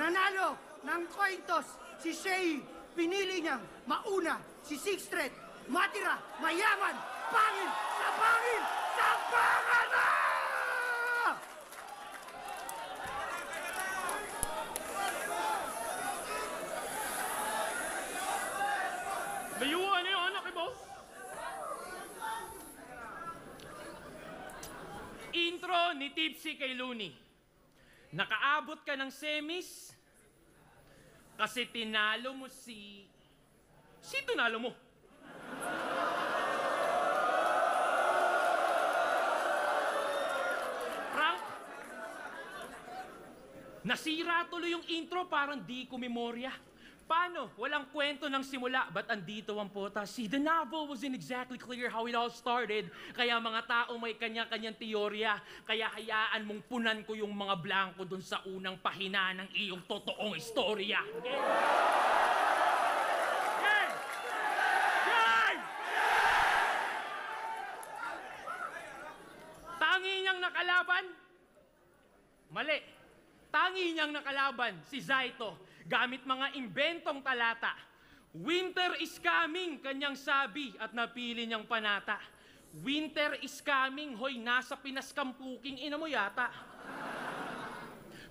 nanalo ng coin toss si Shay. Pinili niyang mauna si Sixth Thread. Matira, mayaman, pangin, sa pangin, sa pangana! Layuan na yung anak eh, boss. Intro ni Tipsy kay Looney. Nakaabot ka ng semis kasi tinalo mo si tinalo mo? Frank? Nasira tuloy yung intro, parang di ko memorya. Paano? Walang kwento ng simula, ba't andito ang pota? See, the novel wasn't exactly clear how it all started, kaya mga tao may kanya-kanyang teorya, kaya hayaan mong punan ko yung mga blanco dun sa unang pahina ng iyong totoong istorya. Okay? Yan! Yan! Tangi niyang nakalaban? Mali. Tangi niyang nakalaban si Zaito gamit mga imbentong talata. Winter is coming, kanyang sabi at napili niyang panata. Winter is coming, hoy, nasa pinaskampuking ina mo yata.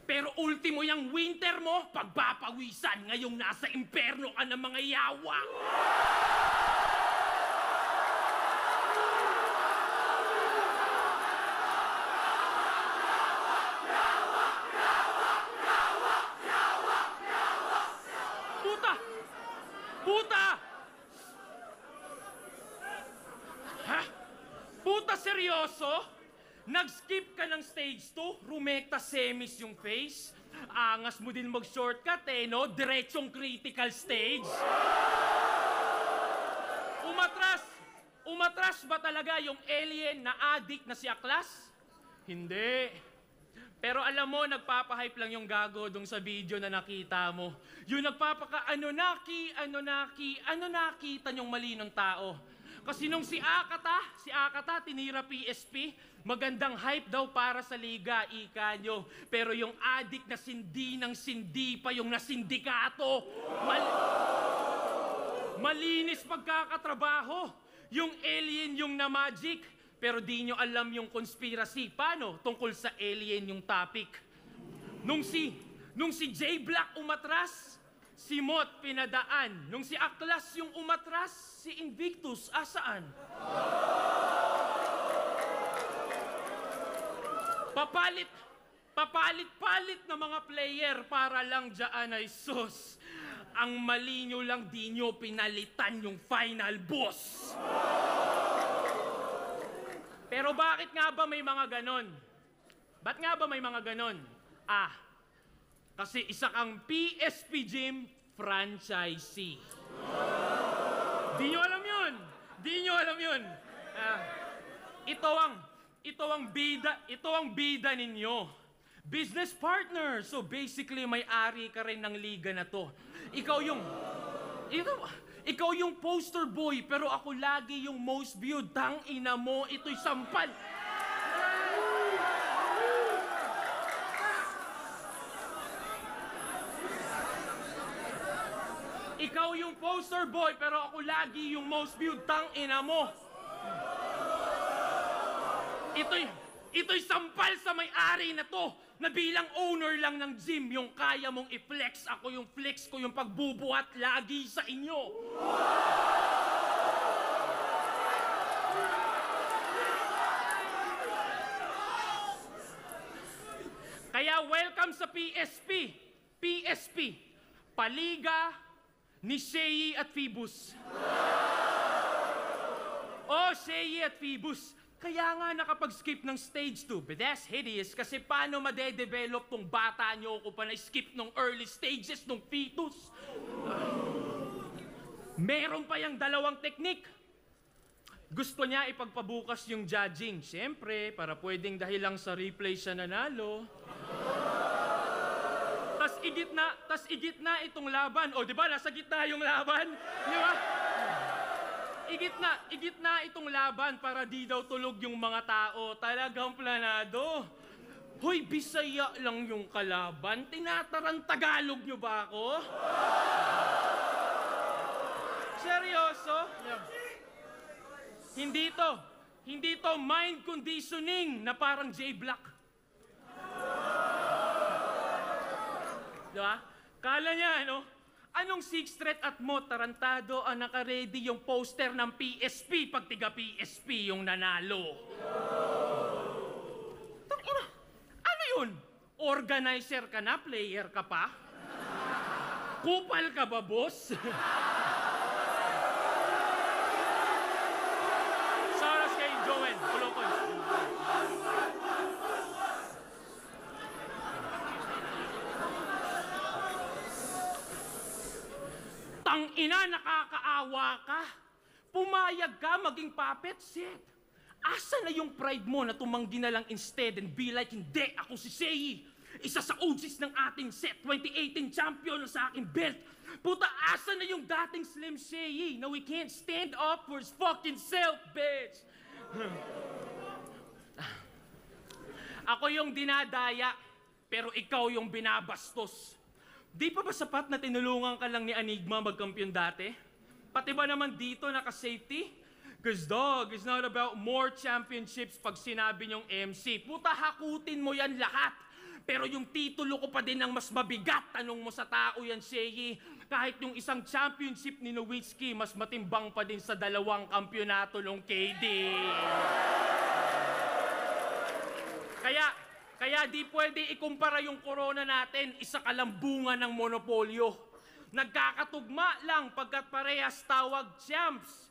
Pero ultimo yung winter mo, pagpapawisan, ngayong nasa imperno ka ng mga yawa. Puta! Ha? Puta, seryoso? Nag-skip ka ng stage 2? Rumekta semis yung face? Angas mo din mag-shortcut eh, no? Diretsong critical stage? Umatras ba talaga yung alien na addict na si Aklas? Hindi. Pero alam mo, nagpapahype lang yung gago dong sa video na nakita mo. Yung ano nakita niyong mali ng tao. Kasi nung si Akata tinira PSP, magandang hype daw para sa liga, ika nyo. Pero yung addict na sindi ng sindi pa yung nasindikato. Malinis pagkakatrabaho. Yung alien yung na magic. Pero di nyo alam yung conspiracy. Paano? Tungkol sa alien yung topic. Nung si J Black umatras, si Mot pinadaan. Nung si Aklas yung umatras, si Invictus asaan? Papalit-palit na mga player para lang dyan ay sus. Ang mali nyo lang di nyo pinalitan yung final boss. Pero bakit nga ba may mga ganon? Ba't nga ba may mga ganon? Kasi isa kang PSP Gym franchisee. Di nyo alam yun! Di nyo alam yun! Ito ang bida ninyo. Business partner! So basically, may-ari ka rin ng liga na to. Ikaw yung poster boy, pero ako lagi yung most viewed. Tang ina mo, ito'y sampal. Ikaw yung poster boy, pero ako lagi yung most viewed. Tang ina mo. Ito'y sampal sa may-ari na to. Na bilang owner lang ng gym, yung kaya mong i-flex, ako yung flex ko yung pagbubuhat lagi sa inyo. Kaya welcome sa PSP. PSP, Paliga ni Shay at Phoebus. Shay at Phoebus. Kaya nga nakapag-skip ng stage 2, but that's hideous kasi paano madedevelop tong bata nyo ko pa na-skip ng early stages ng fetus? Meron pa yung dalawang teknik. Gusto niya ipagpabukas yung judging. Siyempre, para pwedeng dahil lang sa replay siya nanalo. Tas igit na itong laban. O, di ba? Nasa gitna yung laban. Di ba? Igit na itong laban para di daw tulog yung mga tao. Talagang planado. Hoy, Bisaya lang yung kalaban. Tinatarang Tagalog nyo ba ako? Seryoso? Hindi to mind conditioning na parang J-Block. Diba? Kala niya, ano? Anong Sixth Threat at mo, tarantado ang naka-ready yung poster ng PSP pag tiga PSP yung nanalo. Tangina, ano yun? Organizer ka na, player ka pa? Kupal ka ba, boss? Saras kay Joel, Kulokon. Tangina, nakakaawa ka. Pumayag ka maging puppet set. Asa na yung pride mo na tumanggi na lang instead and be like, hindi, ako si Sei. Isa sa OGs ng ating set, 2018 champion na sa aking belt. Puta, asa na yung dating Slim Sei na we can't stand up for his fucking self, bitch. Ako yung dinadaya, pero ikaw yung binabastos. Di pa ba sapat na tinulungan ka lang ni Enigma magkampiyon dati? Pati ba naman dito naka-safety? Cause dog, it's not about more championships pag sinabi niyong MC. Puta, hakutin mo yan lahat. Pero yung titulo ko pa din ang mas mabigat. Tanong mo sa tao yan, Shei. Kahit yung isang championship ni Nowitzki, mas matimbang pa din sa 2 kampyonato ng KD. Kaya di pwede ikumpara yung corona natin, isa kalambungan ng monopolyo. Nagkakatugma lang pagkat parehas tawag champs.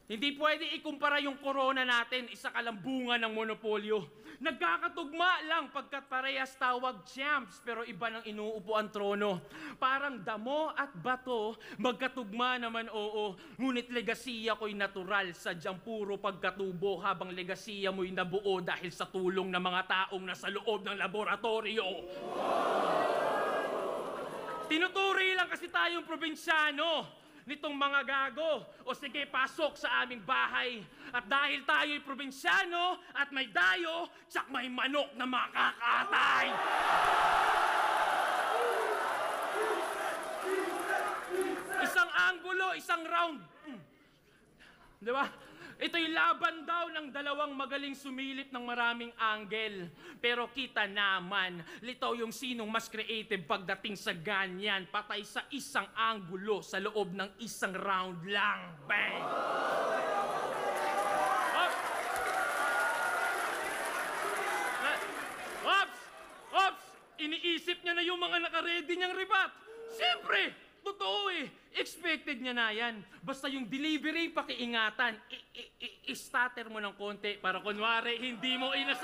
Hindi pwede ikumpara yung corona natin, isa kalambungan ng monopolyo. Nagkakatugma lang pagkat parehas tawag champs, pero iba ng inuupo ang trono. Parang damo at bato, magkatugma naman oo. Ngunit legasiya ko'y natural, sadyang puro pagkatubo, habang legasiya mo'y nabuo dahil sa tulong ng mga taong nasa loob ng laboratorio. Tinuturi lang kasi tayong probinsyano nitong mga gago. O sige, pasok sa aming bahay. At dahil tayo'y probinsyano at may dayo, tsak may manok na makakatay. Isang anggulo, isang round. Di ba? Ito'y laban daw ng 2 magaling sumilip ng maraming angle. Pero kita naman, litaw yung sinong mas creative pagdating sa ganyan. Patay sa isang anggulo sa loob ng isang round lang. Bang! Ops! Iniisip niya na yung mga naka-ready niyang ribat. Siyempre! Totoo eh. Expected niya na yan. Basta yung delivery, pakiingatan. I-stutter mo ng konti para kunwari hindi mo inasal.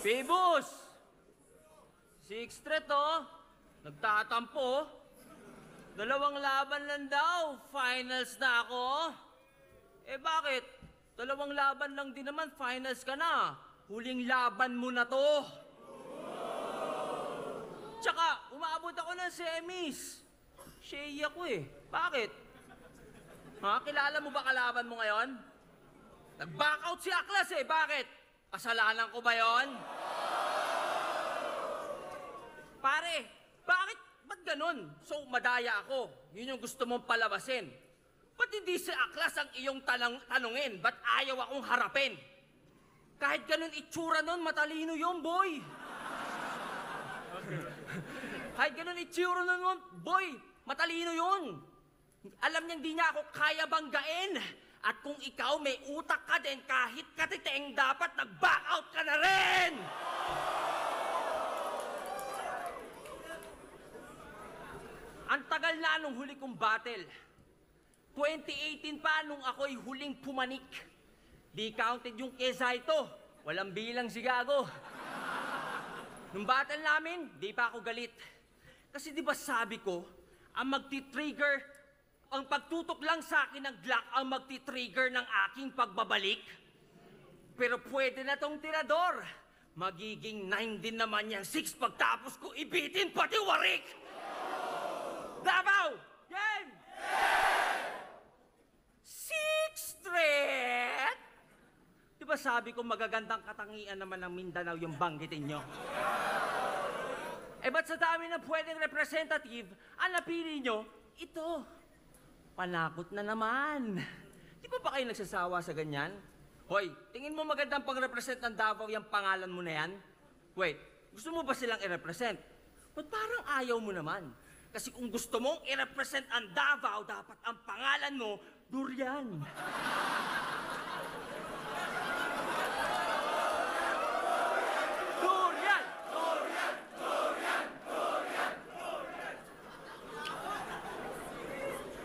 Phoebus! Sixth Threat, oh. Nagtatampo. 2 laban lang daw. Finals na ako. Eh bakit? 2 laban lang din naman. Finals ka na. Huling laban mo na to. Tsaka, umabot ako ng semis. Shea ako eh. Bakit? Ha? Kilala mo ba kalaban mo ngayon? Nag-backout si Aklas eh. Bakit? Kasalanan ko ba yon? Pare, ba't ganun? So, madaya ako. Yun yung gusto mong palabasin. Ba't hindi si Aklas ang iyong tanungin? Ba't ayaw akong harapin? Kahit ganun itsura nun, matalino yun, boy. Kahit ganun itsura nun, boy, matalino yun. Alam niya, hindi niya ako kaya banggain. At kung ikaw may utak ka din, kahit katiteng dapat nag-back out ka na rin! Ang tagal na nung huli kong battle. 2018 pa nung ako'y huling pumanik. Di counted yung kesa ito. Walang bilang si Gago. Nung battle namin, di pa ako galit. Kasi di ba sabi ko, ang magti-trigger ang pagtutok lang sa akin ng Glock ang magti-trigger ng aking pagbabalik. Pero pwede na tong tirador. Magiging 9 din naman yung 6 pagtapos ko ibitin pati warik. Davao! Game! Sixtret! Di ba sabi ko magagandang katangian naman ng Mindanao yung banggitin nyo? Eh ba't sa dami na pwedeng representative, ang napili nyo, ito. Panakot na naman. Di ba pa kayo nagsasawa sa ganyan? Hoy, tingin mo magandang pang-represent ng Davao yung pangalan mo na yan? Wait, gusto mo ba silang i-represent? Ba't parang ayaw mo naman? Kasi kung gusto mong i-represent ang Davao, dapat ang pangalan mo, Durian. Durian! Durian! Durian! Durian! Durian!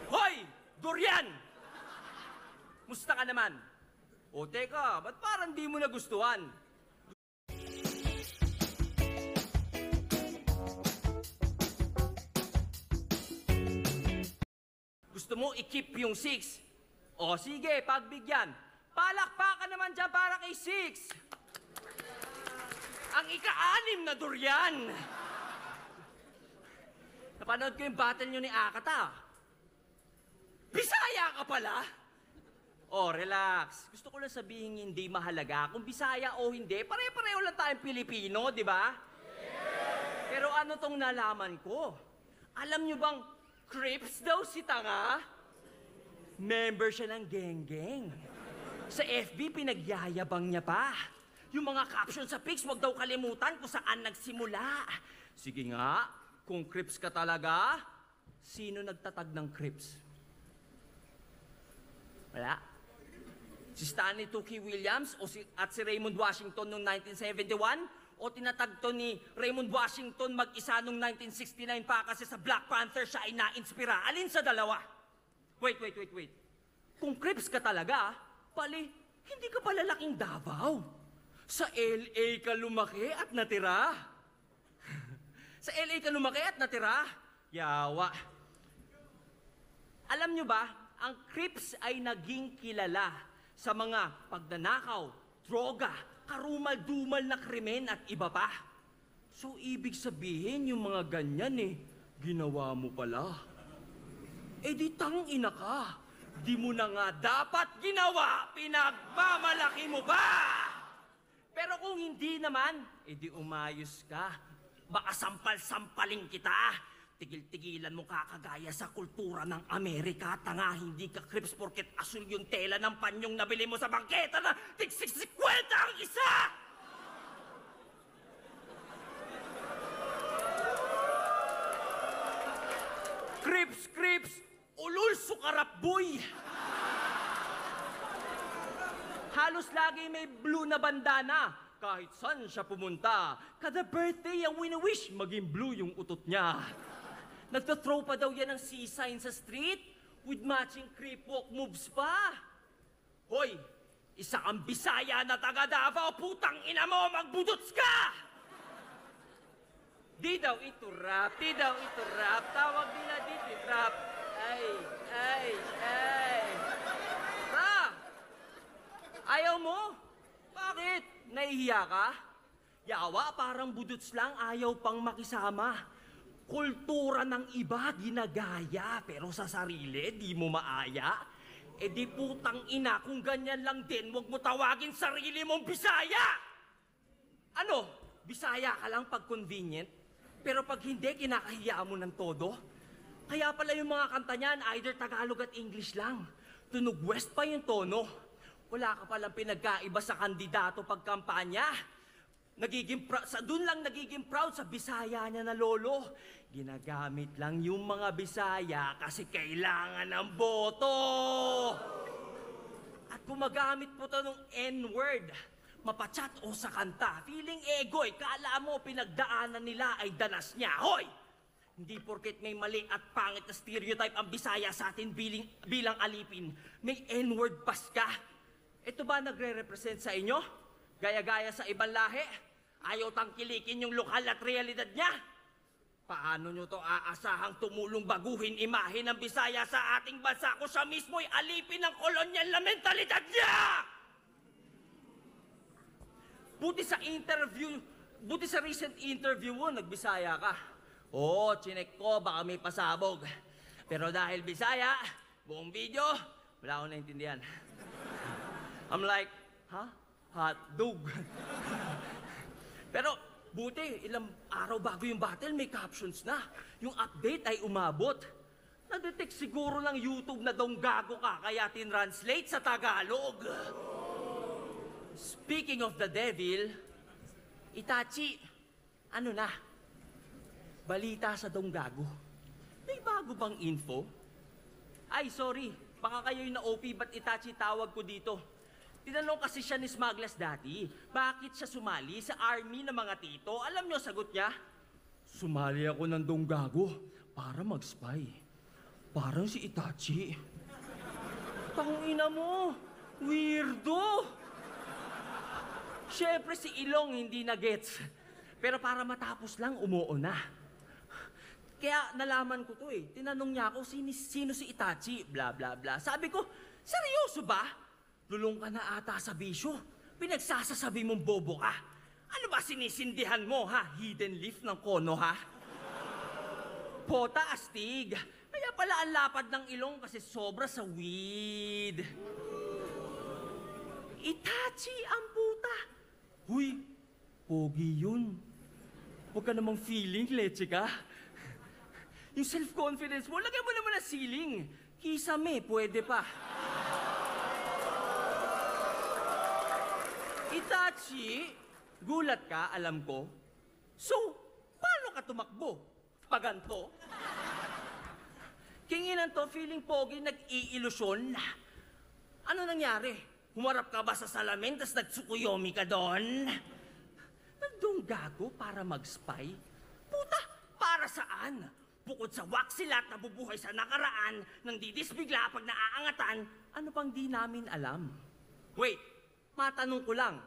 Hoy! Durian! Musta ka naman? O teka, ba't parang di mo nagustuhan? Gusto mo i-keep yung 6? O sige, pagbigyan. Palakpakan naman dyan para kay 6. Ang ika-6 na Durian. Napanood ko yung battle nyo ni Akata. Bisaya ka pala? Oh, relax. Gusto ko lang sabihin hindi mahalaga kung Bisaya o hindi. Pare-pareho lang tayong Pilipino, di ba? Pero ano tong nalaman ko? Alam nyo bang Crips daw si Tanga? Member siya ng geng-geng. Sa FB, pinagyayabang niya pa. Yung mga caption sa pics, wag daw kalimutan kung saan nagsimula. Sige nga, kung Crips ka talaga, sino nagtatag ng Crips? Wala. Si Stanley Tookie Williams at si Raymond Washington noong 1971? O tinatag to ni Raymond Washington mag-isa noong 1969 pa kasi sa Black Panther siya ay na-inspira? Alin sa dalawa? Wait. Kung Crips ka talaga, pali, hindi ka pala laking Davao. Sa LA ka lumaki at natira. Sa LA ka lumaki at natira? Yawa. Alam nyo ba, ang Crips ay naging kilala sa mga pagnanakaw, droga, karumal-dumal na krimen at iba pa. So, ibig sabihin yung mga ganyan ginawa mo pala. Eh di tangina ka. Di mo na nga dapat ginawa, pinagmamalaki mo ba? Pero kung hindi naman, di umayos ka. Baka sampal-sampalin kita. Tigil-tigilan mo kakagaya sa kultura ng Amerika. Tanga, hindi ka Crips porket asul yung tela ng panyong nabili mo sa bangketa na tig-60 ang isa! Crips, ulul sukarap boy! Halos lagi may blue na bandana. Kahit saan siya pumunta, kada birthday ang wini-wish maging blue yung utot niya. Nagtathrow pa daw yan ng C-sign sa street with matching creep walk moves pa. Hoy, isa kang Bisaya na taga Davao, putang ina mo, magbudots ka! Di daw ito rap. Tawag nila dito rap. Ay. Rap! Ayaw mo? Bakit? Nahihiya ka? Yawa, parang budots lang, ayaw pang makisama. Kultura ng iba ginagaya, pero sa sarili di mo maaya. Eh di putang ina, kung ganyan lang din, wag mo tawagin sarili mong Bisaya! Ano? Bisaya ka lang pag convenient? Pero pag hindi, kinakahiya mo ng todo? Kaya pala yung mga kanta niyan, either Tagalog at English lang. Tunog West pa yung tono. Wala ka palang pinagkaiba sa kandidato pag kampanya. Doon lang nagiging proud sa Bisaya niya na lolo. Ginagamit lang yung mga Bisaya kasi kailangan ng boto. At gumagamit po to ng N-word. Mapachat o sa kanta. Feeling egoy, kala mo pinagdaanan nila ay danas niya. Hoy! Hindi porket may mali at pangit na stereotype ang Bisaya sa atin bilang alipin. May N-word pas ka. Ito ba nagre-represent sa inyo? Gaya-gaya sa ibang lahi? Ayaw tangkilikin yung lokal at realidad niya? Paano nyo to aasahang tumulong baguhin imahe ng Bisaya sa ating bansa kung siya mismo'y alipin ng kolonyal na mentalidad niya? Buti sa recent interview mo, nagbisaya ka. Oo, chinek ko, baka may pasabog. Pero dahil Bisaya, buong video, wala akong naintindihan. I'm like, ha? Hotdog. Pero, buti, ilang araw bago yung battle, may captions na. Yung update ay umabot. Na-detect siguro ng YouTube na daw gago ka, kaya tinranslate sa Tagalog. Speaking of the devil, Itachi, ano na? Balita sa Donggago. May bago bang info? Ay, sorry. Baka kayo yung na-OP, ba't Itachi tawag ko dito? Tinanong kasi siya ni Smuggles dati, bakit siya sumali sa army ng mga tito? Alam niyo, sagot niya, sumali ako ng Donggago para mag-spy. Parang si Itachi. Tangina mo, weirdo! Siyempre si Ilong hindi na gets. Pero para matapos lang, umuo na. Kaya nalaman ko to eh. Tinanong niya ako, sino si Itachi? Bla bla bla. Sabi ko, seryoso ba? Lulong ka na ata sa bisyo. Pinagsasasabi mong bobo ka. Ano ba sinisindihan mo, ha? Hidden leaf ng kono, ha? Pota, astig. Kaya pala ang lapad ng ilong kasi sobra sa weed. Itachi ang puta. Huy, pogi yun. Huwag ka namang feeling, leche ka. Yung self-confidence mo, lagay mo naman na ceiling. Kisame, pwede pa. Itachi, gulat ka, alam ko. So, paano ka tumakbo? Paganto? Kinginan to, feeling pogi, nag-iilusyon. Ano nangyari? Humarap ka ba sa salamin, tas nagsukuyomi ka doon? Nagdonggago para mag-spy? Puta, para saan? Bukod sa waksilat na bubuhay sa nakaraan, nang didisbigla pag naaangatan, ano pang di namin alam? Wait, matanong ko lang,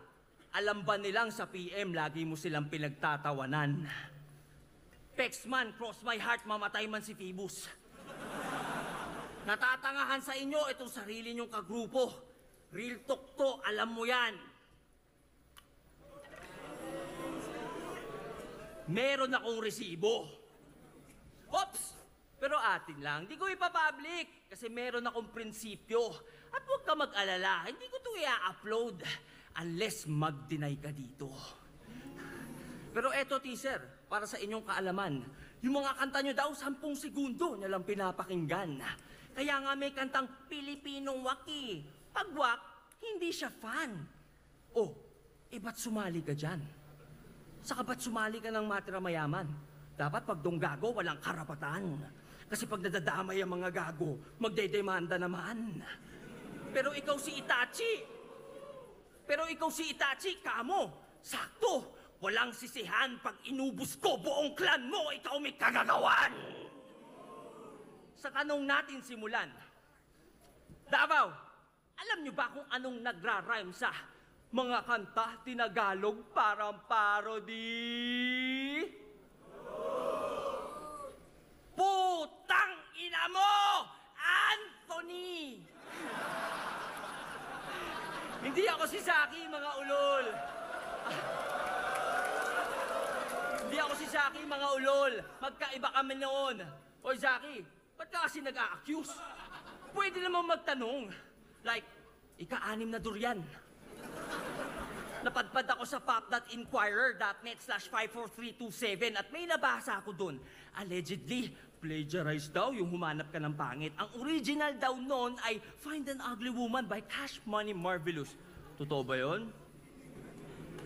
alam ba nilang sa PM lagi mo silang pinagtatawanan? Pexman, cross my heart, mamatay man si Phoebus. Natatangahan sa inyo itong sarili nyong kagrupo. Real talk to, alam mo yan. Meron akong resibo. Oops! Pero atin lang, di ko ipapublic kasi meron akong prinsipyo. At huwag ka mag-alala, hindi ko ito i-upload unless mag-deny ka dito. Pero eto, teaser, para sa inyong kaalaman, yung mga kanta nyo daw, 10 segundo nyo lang pinapakinggan. Kaya nga may kantang Pilipinong waki. Pag wak, hindi siya fan. Oh, ba't sumali ka dyan? Saka ba't sumali ka ng matira mayaman? Dapat pag donggago, walang karapatan. Kasi pag nadadamay ang mga gago, magdedemanda naman. Pero ikaw si Itachi, kamo, sakto. Walang sisihan pag inubos ko buong clan mo, ikaw may kagagawan. Sa tanong natin simulan, Davao, alam niyo ba kung anong nagra-rhyme sa mga kanta tinagalog parang parody? Putang ina mo, Anthony! Hindi ako si Saki, mga ulol. Hindi ako si Saki, mga ulol. Magkaiba kami noon. Oy, Saki, ba't ka kasi nag-a-accuse? Pwede namang magtanong. Like, ika-6 na durian. Napadpad ako sa pop.inquirer.net/54327 at may nabasa ako dun. Allegedly, plagiarized daw yung humanap ka ng pangit. Ang original daw noon ay Find an Ugly Woman by Cash Money Marvelous. Totoo ba yun?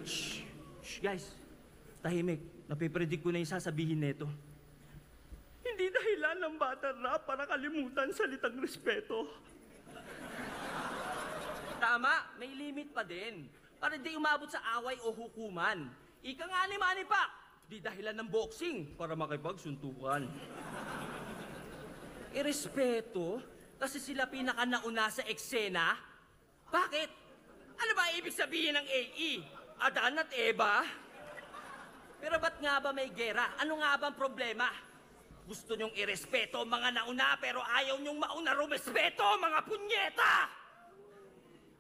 Shh, guys. Tahimik. Napipredict ko na yung sasabihin nito. Hindi dahilan ng battle rap para kalimutan salitang respeto. Tama, may limit pa din. Para di umabot sa away o hukuman. Ika nga ni Manny Pac, di dahilan ng boxing para makipagsuntukan. Irespeto, kasi sila pinakanauna sa eksena. Bakit? Ano ba ibig sabihin ng AE? Adan at Eva? Pero ba't nga ba may gera? Ano nga bang problema? Gusto nyong irespeto mga nauna pero ayaw nyong mauna rumespeto mga punyeta!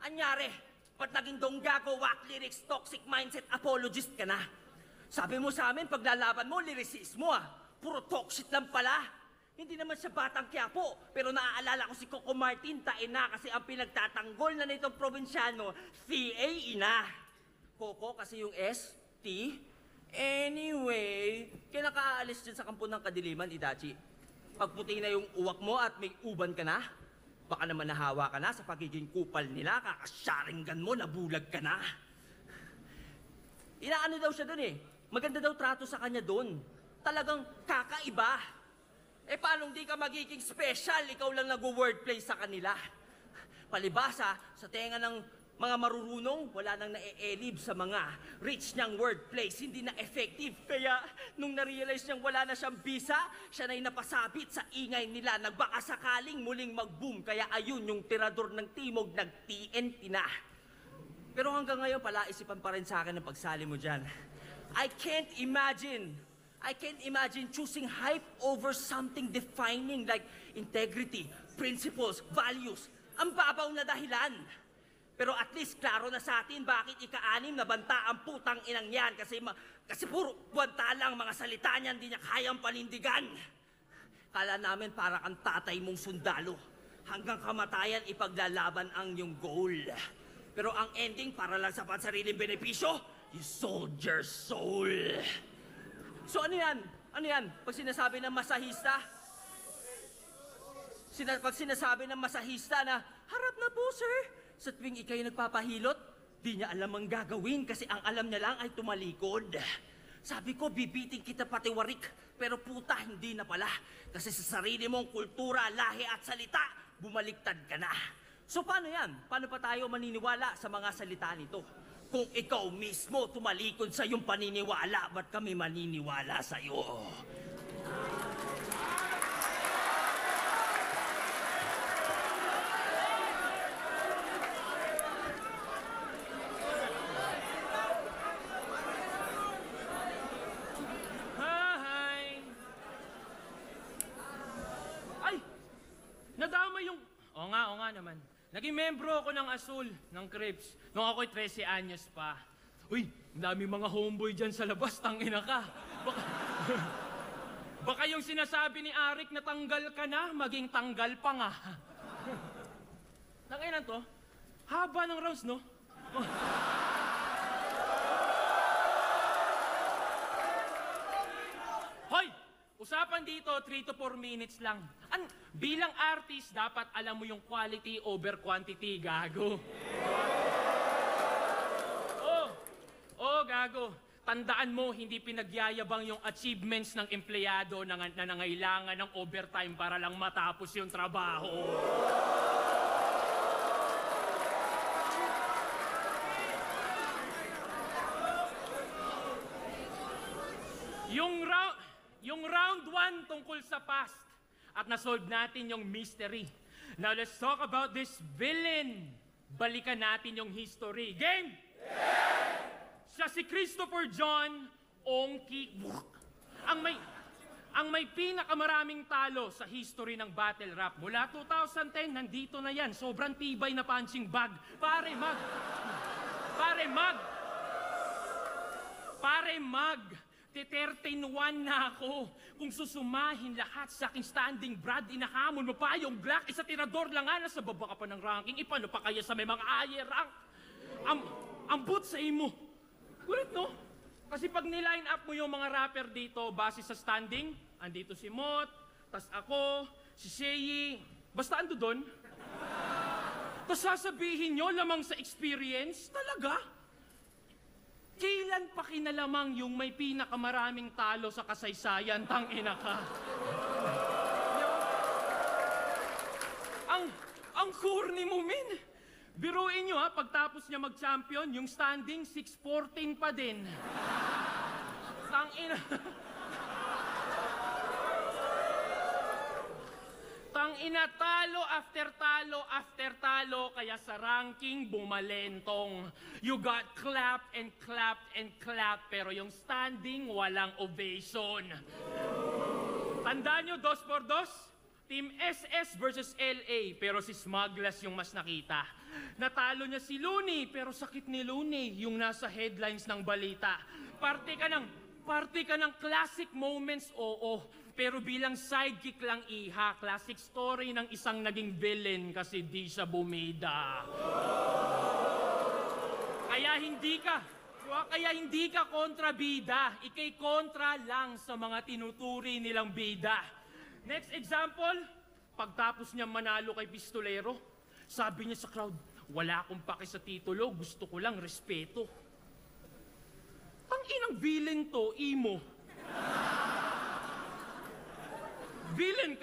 Anyari, ba't naging donggago, whack lyrics, toxic mindset, apologist ka na? Sabi mo sa amin, paglalaban mo, lyricismo Puro talk shit lang pala. Hindi naman siya batang Quiapo, pero naaalala ko si Coco Martin, taina kasi ang pinagtatanggol na nitong probinsyano, CA ina. Coco kasi yung S, T. Anyway, kinakaalis dyan sa kampo ng kadiliman, Itachi. Pagputi na yung uwak mo at may uban ka na, baka naman nahawa ka na sa pagiging kupal nila, kakasyaringgan mo, nabulag ka na. Inaano daw siya dun maganda daw trato sa kanya dun. Talagang kakaiba. Paano di ka magiging special? Ikaw lang nag-wordplay sa kanila. Palibasa, sa tenga ng mga marurunong, wala nang nae-elib sa mga rich niyang wordplays, hindi na effective. Kaya, nung na-realize niyang wala na siyang bisa, siya na'y napasabit sa ingay nila, nagbaka sakaling muling mag-boom. Kaya ayun, yung tirador ng timog, nag-TNT na. Pero hanggang ngayon, palaisipan pa rin sa akin ang pagsali mo dyan. I can't imagine choosing hype over something defining like integrity, principles, values. Ang babaw na dahilan. Pero at least klaro na sa atin bakit ika-anim na banta ang putang inang yan kasi puro buwanta lang mga salita niyan, hindi niya kayang panindigan. Kala namin para kang tatay mong sundalo. Hanggang kamatayan ipaglalaban ang iyong goal. Pero ang ending para lang sa pansariling benepisyo, you sold your soul. So ano yan? Ano yan? Pag sinasabi ng masahista? Pag sinasabi ng masahista na, harap na po sir, sa tuwing ikay nagpapahilot, di niya alam ang gagawin kasi ang alam niya lang ay tumalikod. Sabi ko, bibiting kita pati warik, pero puta, hindi na pala. Kasi sa sarili mong kultura, lahi at salita, bumaliktad ka na. So paano yan? Paano pa tayo maniniwala sa mga salita nito? Kung ikaw mismo tumalikod sa iyong paniniwala, ba't kami maniniwala sa iyo? Nadama yung... Oo nga naman. Naging membro ako ng Azul, ng Crips, nung ako'y 13 anyos pa. Uy, dami mga homeboy dyan sa labas, tangina ka. Baka yung sinasabi ni Arik na tanggal ka na, maging tanggal pa nga. Tangina to, haba ng rounds, no? Hoy! Usapan dito, 3 to 4 minutes lang. Bilang artist, dapat alam mo yung quality over quantity, gago. Gago. Tandaan mo, hindi pinagyayabang yung achievements ng empleyado na nangailangan ng overtime para lang matapos yung trabaho. Yung round 1 tungkol sa past at nasolve natin yung mystery. Now let's talk about this villain. Balikan natin yung history. Game! Siya si Christopher John Ongki. Ang may pinakamaraming talo sa history ng battle rap. Mula 2010, nandito na yan. Sobrang tibay na punching bag. Pare mag. 13-1 na ako. Kung susumahin lahat sa aking standing, Brad, inahamon mo pa yung Glock. Isa tirador lang nga, nasa baba ka pa ng ranking. Ipano pa kaya sa may mga higher rank? Ambot sa imo. Kulit, no? Kasi pag niline up mo yung mga rapper dito, base sa standing, andito si Mot, tas ako, si Sheyi, basta ando doon. Tas sasabihin nyo lamang sa experience, talaga? Kailan pa kinalamang yung may pinakamaraming talo sa kasaysayan, tangina ka? Ang corny mo, min. Biruin nyo pagtapos niya mag-champion, yung standing 6-14 pa din. Tangina Tang ina, talo after talo, kaya sa ranking bumalentong. You got clapped and clapped and clapped, pero yung standing walang ovation. Tandaan nyo, 2-2? Team SS versus LA, pero si Smuglas yung mas nakita. Natalo niya si Looney, pero sakit ni Looney yung nasa headlines ng balita. Parte ka ng classic moments, oo. Pero bilang sidekick lang iha, classic story ng isang naging villain kasi di siya bumida. Kaya hindi ka kontrabida, ikay kontra lang sa mga tinuturi nilang bida. Next example, pagtapos niya manalo kay Pistolero, sabi niya sa crowd, wala akong pake sa titulo, gusto ko lang respeto. Ang inang villain to, imo. Villain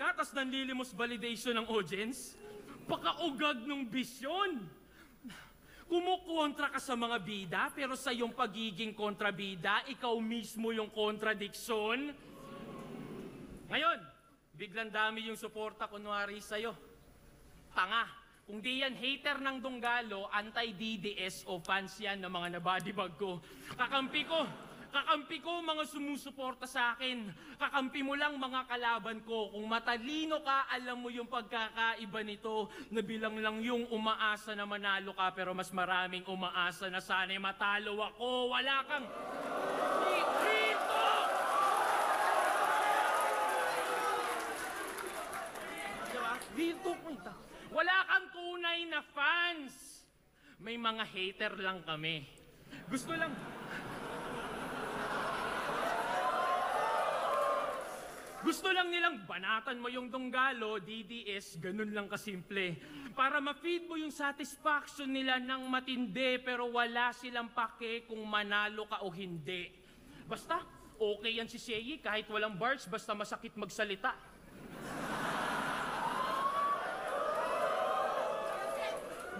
ka, tas nanlilimos validation ng audience? Pakaugag ng bisyon. Kumukontra ka sa mga bida, pero sa iyong pagiging kontrabida, ikaw mismo yung kontradiksyon. Ngayon, biglang dami yung suporta kunwari sa'yo. Tanga, kung di yan hater ng Donggalo, anti-DDS o fans yan ng mga nabadibag ko. Kakampi ko mga sumusuporta sa akin. Kakampi mo lang mga kalaban ko. Kung matalino ka, alam mo yung pagkakaiba nito na bilang lang yung umaasa na manalo ka pero mas maraming umaasa na sana'y matalo ako. Wala kang... Dito, wala kang tunay na fans. May mga hater lang kami. Gusto lang nilang banatan mo yung Donggalo, DDS, ganun lang kasimple. Para ma-feed mo yung satisfaction nila ng matindi pero wala silang pake kung manalo ka o hindi. Basta, okay yan si Seyi kahit walang bars, basta masakit magsalita.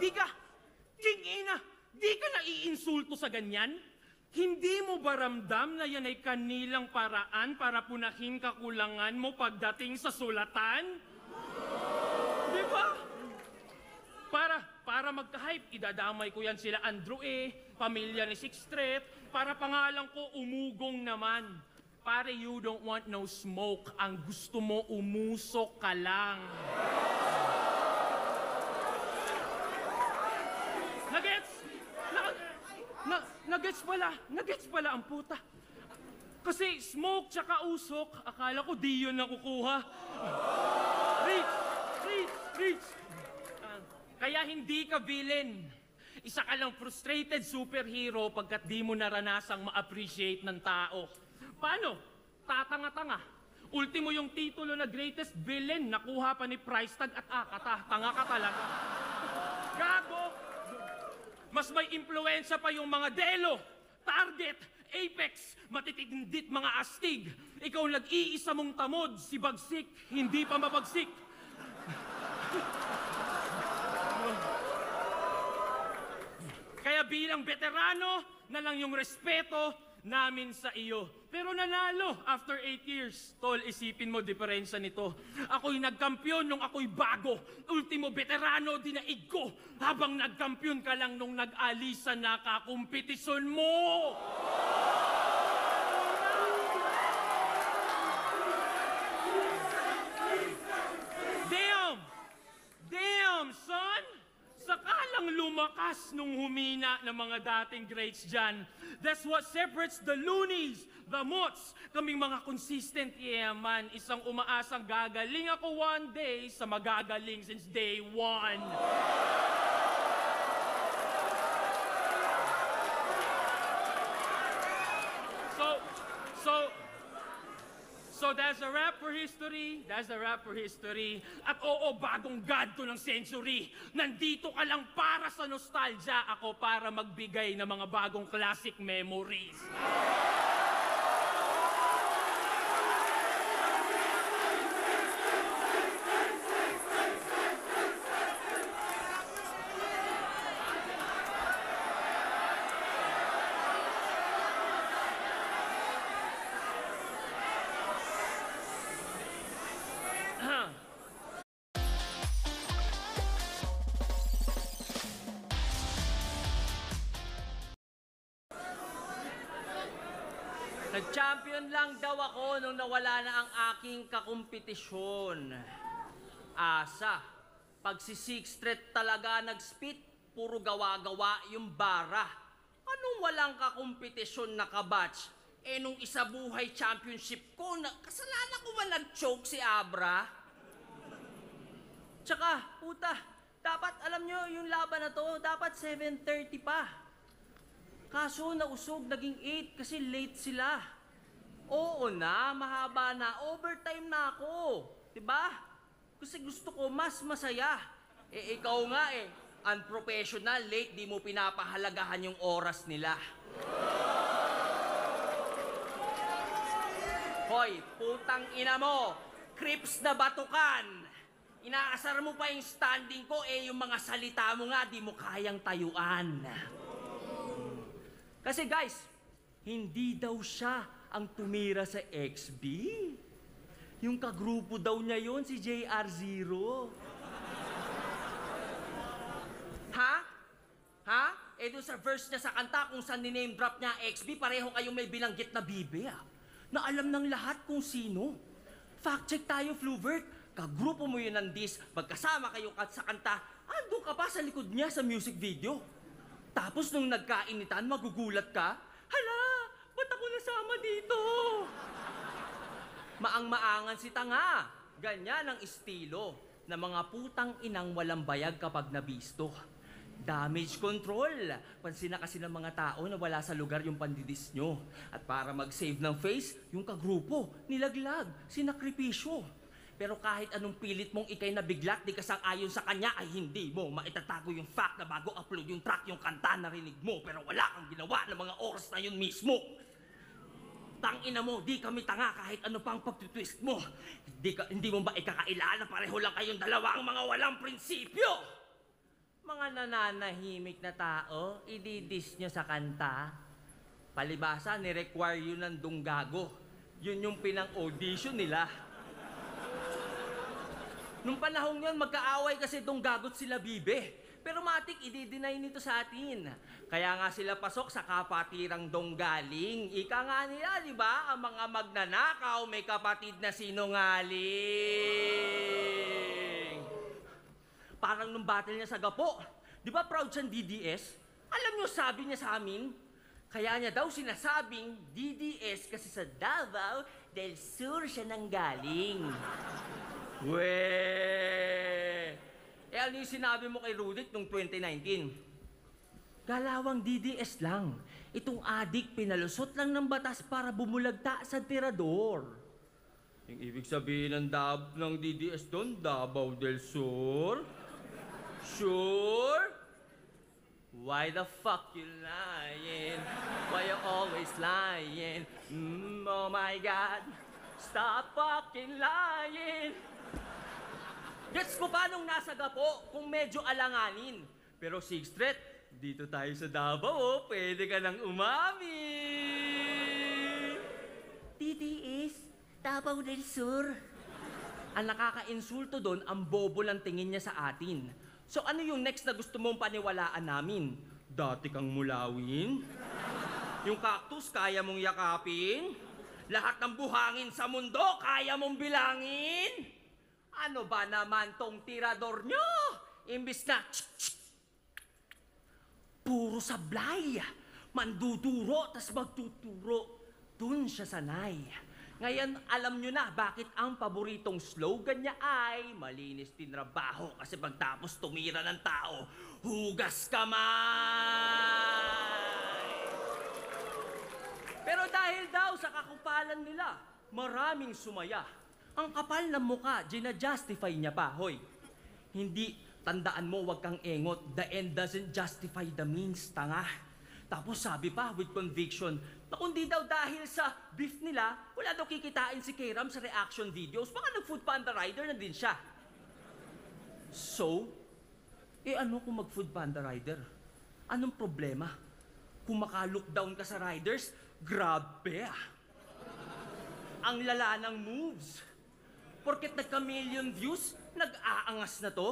Di ka naiinsulto sa ganyan? Hindi mo ba ramdam na yan ay kanilang paraan para punahin kakulangan mo pagdating sa sulatan? Di ba? Para magka-hype, idadamay ko yan sila Andrew pamilya ni Sixth Street, para pangalan ko umugong naman. Pare, you don't want no smoke. Ang gusto mo, umusok ka lang. Nagets pala ang puta. Kasi smoke tsaka usok, akala ko di yun nakukuha. Reach. Kaya hindi ka villain. Isa ka lang frustrated superhero pagkat di mo naranasang ma-appreciate ng tao. Paano? Tatanga-tanga. Ultimo yung titulo na greatest villain, nakuha pa ni price tag at akata. Tanga ka talaga. Gago! Mas may impluensya pa yung mga Delo, Target, Apex, matitindit mga astig. Ikaw nag-iisa mong tamod, si Bagsik, hindi pa mabagsik. Kaya bilang veterano, na lang yung respeto namin sa iyo. Pero nanalo after 8 years. Tol, isipin mo diferensya nito. Ako'y nagkampiyon nung ako'y bago. Ultimo veterano, dinaig ko. Habang nagkampiyon ka lang nung nag-alisa na kakumpetisyon mo. Damn, son! Sakalang lumakas nung humina ng mga dating greats dyan. That's what separates the loonies, the mots, kaming mga consistent man. Isang umaasang gagaling ako one day sa magagaling since day one. So that's a wrap for history. At oo, bagong god to ng century. Nandito ka lang para sa nostalgia. Ako para magbigay ng mga bagong classic memories. Nag-champion lang daw ako nung nawala na ang aking kakompetisyon. Asa, pag si Sixth Street talaga nag-spit, puro gawa-gawa yung bara. Anong walang kakompetisyon na kabatch? Eh nung isa buhay championship ko, kasalanan ko ba nag-choke si Abra? Tsaka, puta, dapat alam nyo yung laban na to, dapat 7:30 pa. Kaso nausog, naging 8 kasi late sila. Oo na, mahaba na, overtime na ako. Diba? Kasi gusto ko mas masaya. Eh ikaw nga unprofessional, late, di mo pinapahalagahan yung oras nila. Hoy, putang ina mo, crips na batukan. Inaasar mo pa yung standing ko, yung mga salita mo nga, di mo kayang tayuan. Kasi guys, hindi daw siya ang tumira sa XB. Yung kagrupo daw niya yon si JR0. Ha? Ha? Doon sa verse niya sa kanta kung saan ni-name drop niya XB, pareho kayong may bilanggit na bibe na alam ng lahat kung sino. Fact check tayo, Fluvert. Kagrupo mo yun ng diss, magkasama kayo sa kanta, andun ka pa sa likod niya sa music video. Tapos nung nagkainitan, magugulat ka, hala, ba't ako nasama dito? Maang-maangan si tanga. Ganyan ang estilo ng mga putang inang walang bayag kapag nabisto. Damage control. Pansin na kasi ng mga tao na wala sa lugar yung pandidis nyo. At para mag-save ng face, yung kagrupo, nilaglag, sinakripisyo. Pero kahit anong pilit mong ikay nabiglat, di kasang-ayon sa kanya, ay hindi mo maitatago yung fact na bago upload yung track, yung kanta narinig mo, pero wala kang ginawa ng mga oras na yun mismo. Tangina mo, di kami tanga kahit ano pang pagtutwist mo. Hindi mo ba ikakailala, pareho lang kayong dalawang mga walang prinsipyo? Mga nananahimik na tao, ididis nyo sa kanta. Palibasa, ni-require yun ng dunggago. Yun yung pinang-audition nila. Nung panahong yun, magkaaway kasi dunggagot sila Bibe. Pero matik, i-deny nito sa atin. Kaya nga sila pasok sa kapatirang donggaling. Ika nga nila, di ba? Ang mga magnanakaw may kapatid na sinungaling. Parang nung battle niya sa Gapo. Di ba proud siyang DDS? Alam niyo, sabi niya sa amin, kaya niya daw sinasabing DDS kasi sa Davao del Sur siya nanggaling. Weh! Ano yung sinabi mo kay Rudit noong 2019? Galawang DDS lang. Itong adik pinalusot lang ng batas para bumulagta sa tirador. Yung ibig sabihin ng DDS doon, Davao del Sur? Sure? Why the fuck you lying? Why you always lying? Oh my God, stop fucking lying! Gets ko pa nung nasa Gapo kung medyo alanganin. Pero Sixth Street, dito tayo sa Davao, pwede ka nang umami. DDS, Davao del Sur. Ang nakaka-insulto doon, ang bobo lang tingin niya sa atin. So ano yung next na gusto mong paniwalaan namin? Dati kang mulawin? Yung cactus, kaya mong yakapin? Lahat ng buhangin sa mundo, kaya mong bilangin? Ano ba naman tong tirador nyo? Imbis na puro sablay, manduduro, tas magtuturo. Dun siya sanay. Ngayon, alam nyo na bakit ang paboritong slogan niya ay malinis tinrabaho kasi pagtapos tumira ng tao, hugas kamay! Pero dahil daw sa kakupalan nila, maraming sumaya. Ang kapal ng muka, gina-justify niya pa, hoy. Hindi, tandaan mo, wag kang engot. The end doesn't justify the means, tanga. Tapos sabi pa, with conviction, na kundi daw dahil sa beef nila, wala daw kikitain si K-Ram sa reaction videos, baka nag-food panda rider na din siya. So, ano kung mag-food panda rider? Anong problema? Kung maka-lookdown ka sa riders, grabe ang lala ng moves. Porket nagka-million views, nag-aangas na to.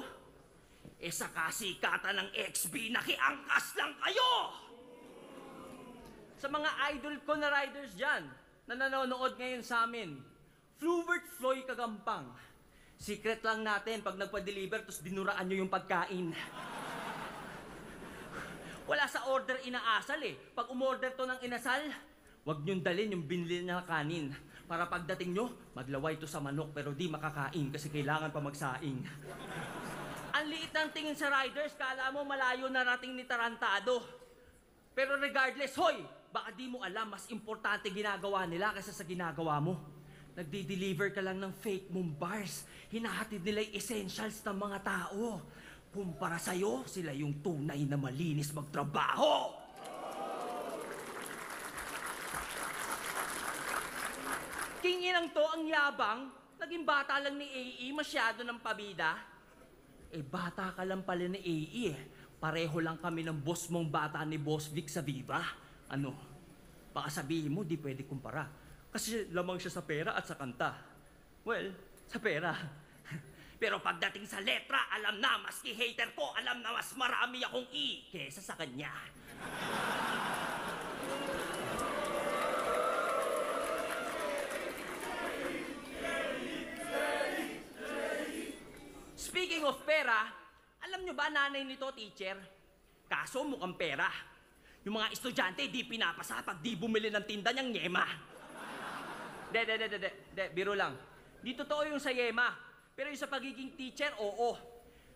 Sa kasikatan ng XB, nakiangkas lang kayo! Sa mga idol ko na riders dyan, na nanonood ngayon sa amin, Fluvert Floy Kagampang. Secret lang natin pag nagpa-deliver tapos dinuraan nyo yung pagkain. Wala sa order inaasal eh. Pag umorder to ng inasal, wag nyong dalhin yung binili na kanin. Para pagdating nyo, maglaway to sa manok pero di makakain kasi kailangan pa magsaing. Ang liit ng tingin sa riders, kala mo malayo narating ni Tarantado. Pero regardless, hoy, baka di mo alam, mas importante ginagawa nila kaysa sa ginagawa mo. Nagdi-deliver ka lang ng fake mong bars. Hinahatid nila yung essentials ng mga tao. Kumpara sa'yo, sila yung tunay na malinis magtrabaho. Kinginang to ang yabang, naging bata lang ni AE, masyado ng pabida. Eh, bata ka lang pala ni AE eh. Pareho lang kami ng boss mong bata ni Boss Vic sa Viva. Ano? Baka sabihin mo, di pwede kumpara. Kasi lamang siya sa pera at sa kanta. Well, sa pera. Pero pagdating sa letra, alam na, maski hater ko, alam na mas marami akong E kesa sa kanya. Speaking of pera, alam nyo ba nanay nito, teacher? Kaso mukhang pera. Yung mga estudyante di pinapasa pag di bumili ng tinda niyang yema. De, biro lang. Di totoo yung sa yema. Pero yung sa pagiging teacher, oo.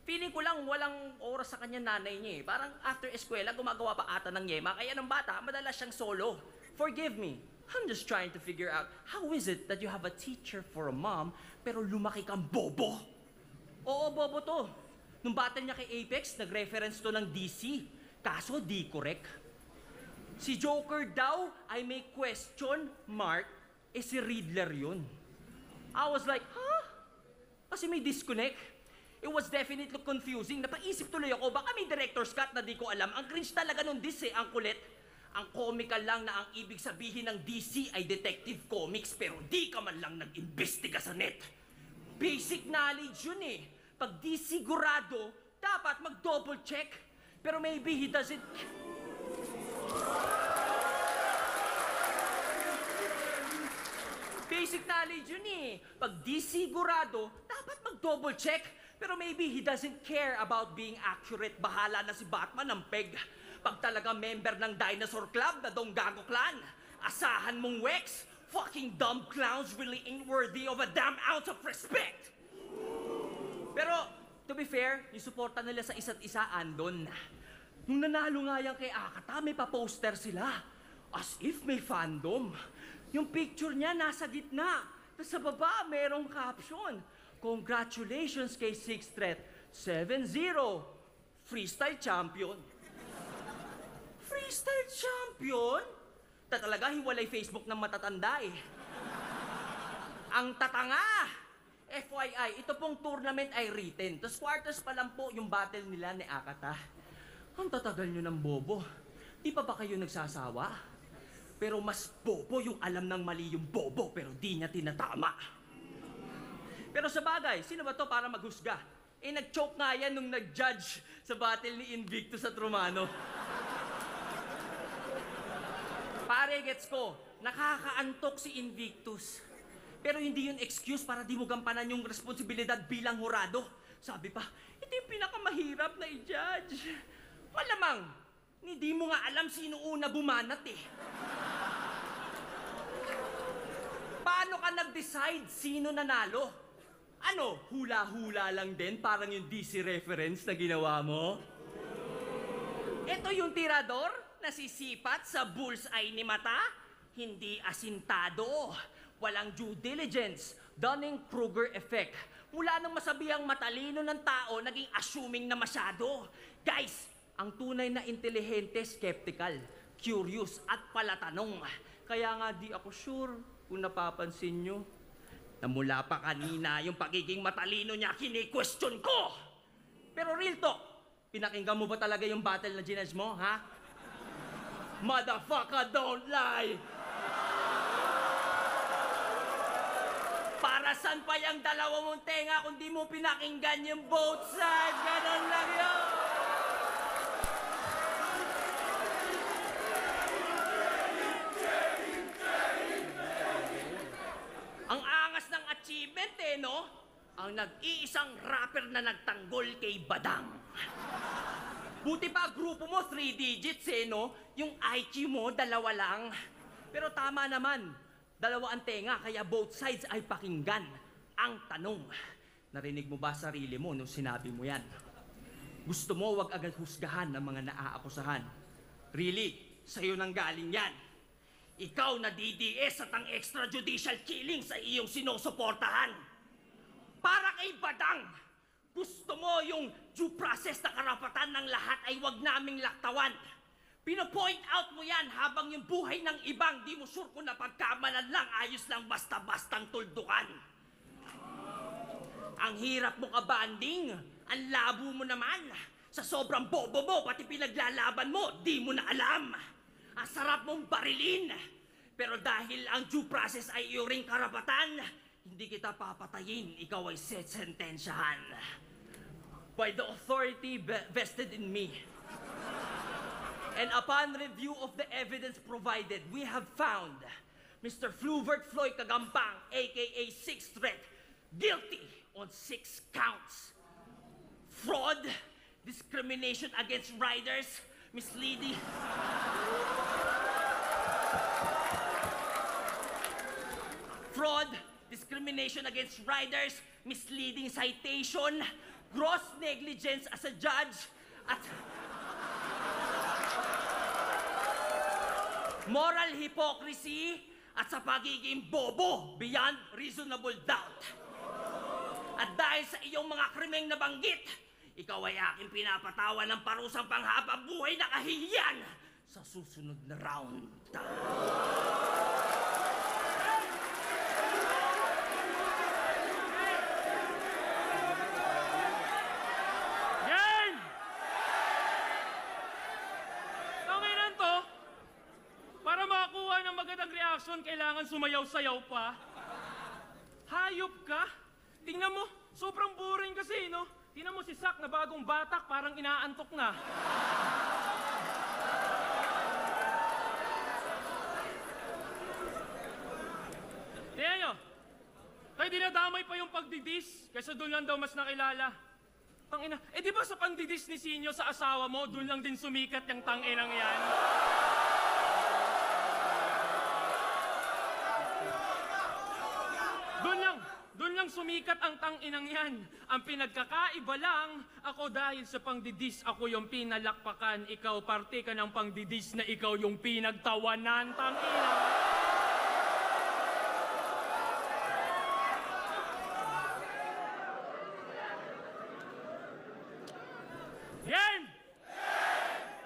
Feeling ko lang walang oras sa kanya nanay niya eh. Parang after eskwela, gumagawa pa ata ng yema. Kaya ng bata, madalas siyang solo. Forgive me. I'm just trying to figure out, how is it that you have a teacher for a mom, pero lumaki kang bobo? Oo, bobo to. Nung battle niya kay Apex, nag-reference to ng DC. Kaso, di correct. Si Joker daw ay may question mark, eh si Riddler yun. I was like, huh? Kasi may disconnect. It was definitely confusing. Napaisip tuloy ako, baka may director's cut na di ko alam. Ang cringe talaga nung DC, ang kulit. Ang comical lang na ang ibig sabihin ng DC ay detective comics, pero di ka man lang nag-imbestiga sa net. Basic knowledge yun eh. Pag di sigurado, dapat mag-double check. Pero maybe he doesn't... Basic knowledge yun eh. Pag di sigurado, dapat mag-double check. Pero maybe he doesn't care about being accurate. Bahala na si Batman ng peg. Pag talaga member ng Dinosaur Club na Donggago Clan, asahan mong Wex, fucking dumb clowns really ain't worthy of a damn ounce of respect. Pero, to be fair, yung suporta nila sa isa't isa andon. Nung nanalo nga yan kay Akata, may pa-poster sila. As if may fandom. Yung picture niya nasa gitna. Tapos sa baba, merong caption. Congratulations kay Sixth Threat. 7-0. Freestyle champion. Freestyle champion? Talaga, hiwalay Facebook ng matatanda eh. Ang tatanga! FYI, ito pong tournament ay written. Tapos quarters pa lang po yung battle nila ni Akata. Ang tatagal nyo ng bobo. Di pa ba kayo nagsasawa? Pero mas bobo yung alam ng mali yung bobo pero di niya tinatama. Pero sa bagay, sino ba to para maghusga? Eh nag-choke nga yan nung nag-judge sa battle ni Invictus at Romano. Pare, gets ko, nakakaantok si Invictus. Pero hindi yun excuse para di mo gampanan yung responsibilidad bilang hurado. Sabi pa, ito yung pinakamahirap na i-judge. Malamang, hindi mo nga alam sino una bumanat eh. Paano ka nag-decide sino nanalo? Ano, hula-hula lang din parang yung DC reference na ginawa mo? Ito yung tirador na sisipat sa bullseye ni mata? Hindi asintado. Walang due diligence. Dunning-Kruger effect. Mula nang masabihang matalino ng tao, naging assuming na masyado. Guys, ang tunay na intelihente, skeptical, curious, at palatanong. Kaya nga di ako sure kung napapansin nyo na mula pa kanina yung pagiging matalino niya kini-question ko. Pero real talk, pinakinggan mo ba talaga yung battle na ginage mo, ha? Motherfucker, don't lie! Para saan pa yung dalawa mong tenga kung di mo pinakinggan yung both sides? Ganon lang yun! no? Ang nag-iisang rapper na nagtanggol kay Badang. Buti pa grupo mo 3 digits no? Yung IQ mo 2 lang. Pero tama naman, 2 ang tenga kaya both sides ay pakinggan. Ang tanong, narinig mo ba sarili mo nung sinabi mo yan? Gusto mo wag agad husgahan ng mga naaakusahan. Really, sa'yo nang galing yan. Ikaw na DDS at ang extrajudicial killing sa iyong sinusuportahan. Para kay Badang, gusto mo yung due process na karapatan ng lahat ay wag naming laktawan. Pino-point out mo yan habang yung buhay ng ibang di mo sure kung napagkamalan lang, ayos lang basta-bastang tuldukan. Ang hirap mo kabanding, ang labo mo naman. Sa sobrang bobo mo, pati pinaglalaban mo, di mo na alam. Ang sarap mong barilin. Pero dahil ang due process ay iyong karapatan, hindi kita papatayin, ikaw ay sentensyahan. By the authority vested in me. And upon review of the evidence provided, we have found Mr. Fluvert Floyd Kagampang, aka Sixth Threat, guilty on 6 counts. Fraud, discrimination against riders, misleading... Fraud, discrimination against riders, misleading citation, gross negligence as a judge, at moral hypocrisy at sa pagiging bobo beyond reasonable doubt. At dahil sa iyong mga krimeng nabanggit, ikaw ay aking pinapatawan ng parusang panghabang buhay na kahihiyan sa susunod na round. Yan! Tanginan to, para makakuha ng magandang reaction, kailangan sumayaw-sayaw pa. Hayop ka? Tingnan mo, sobrang boring kasi, no? Tingnan mo si Sak na bagong batak, parang inaantok na. Tingnan nyo, tayo dinadamay pa yung pagdidis, kaysa doon lang daw mas nakilala. Tangina, di ba sa pagdidis ni Sinyo sa asawa mo, doon lang din sumikat yung tanginang yan? Doon lang sumikat ang tanginang yan. Ang pinagkakaiba lang, ako dahil sa pangdidis, ako yung pinalakpakan. Ikaw, parte ka ng pangdidis na ikaw yung pinagtawanan, tanginang. Yan!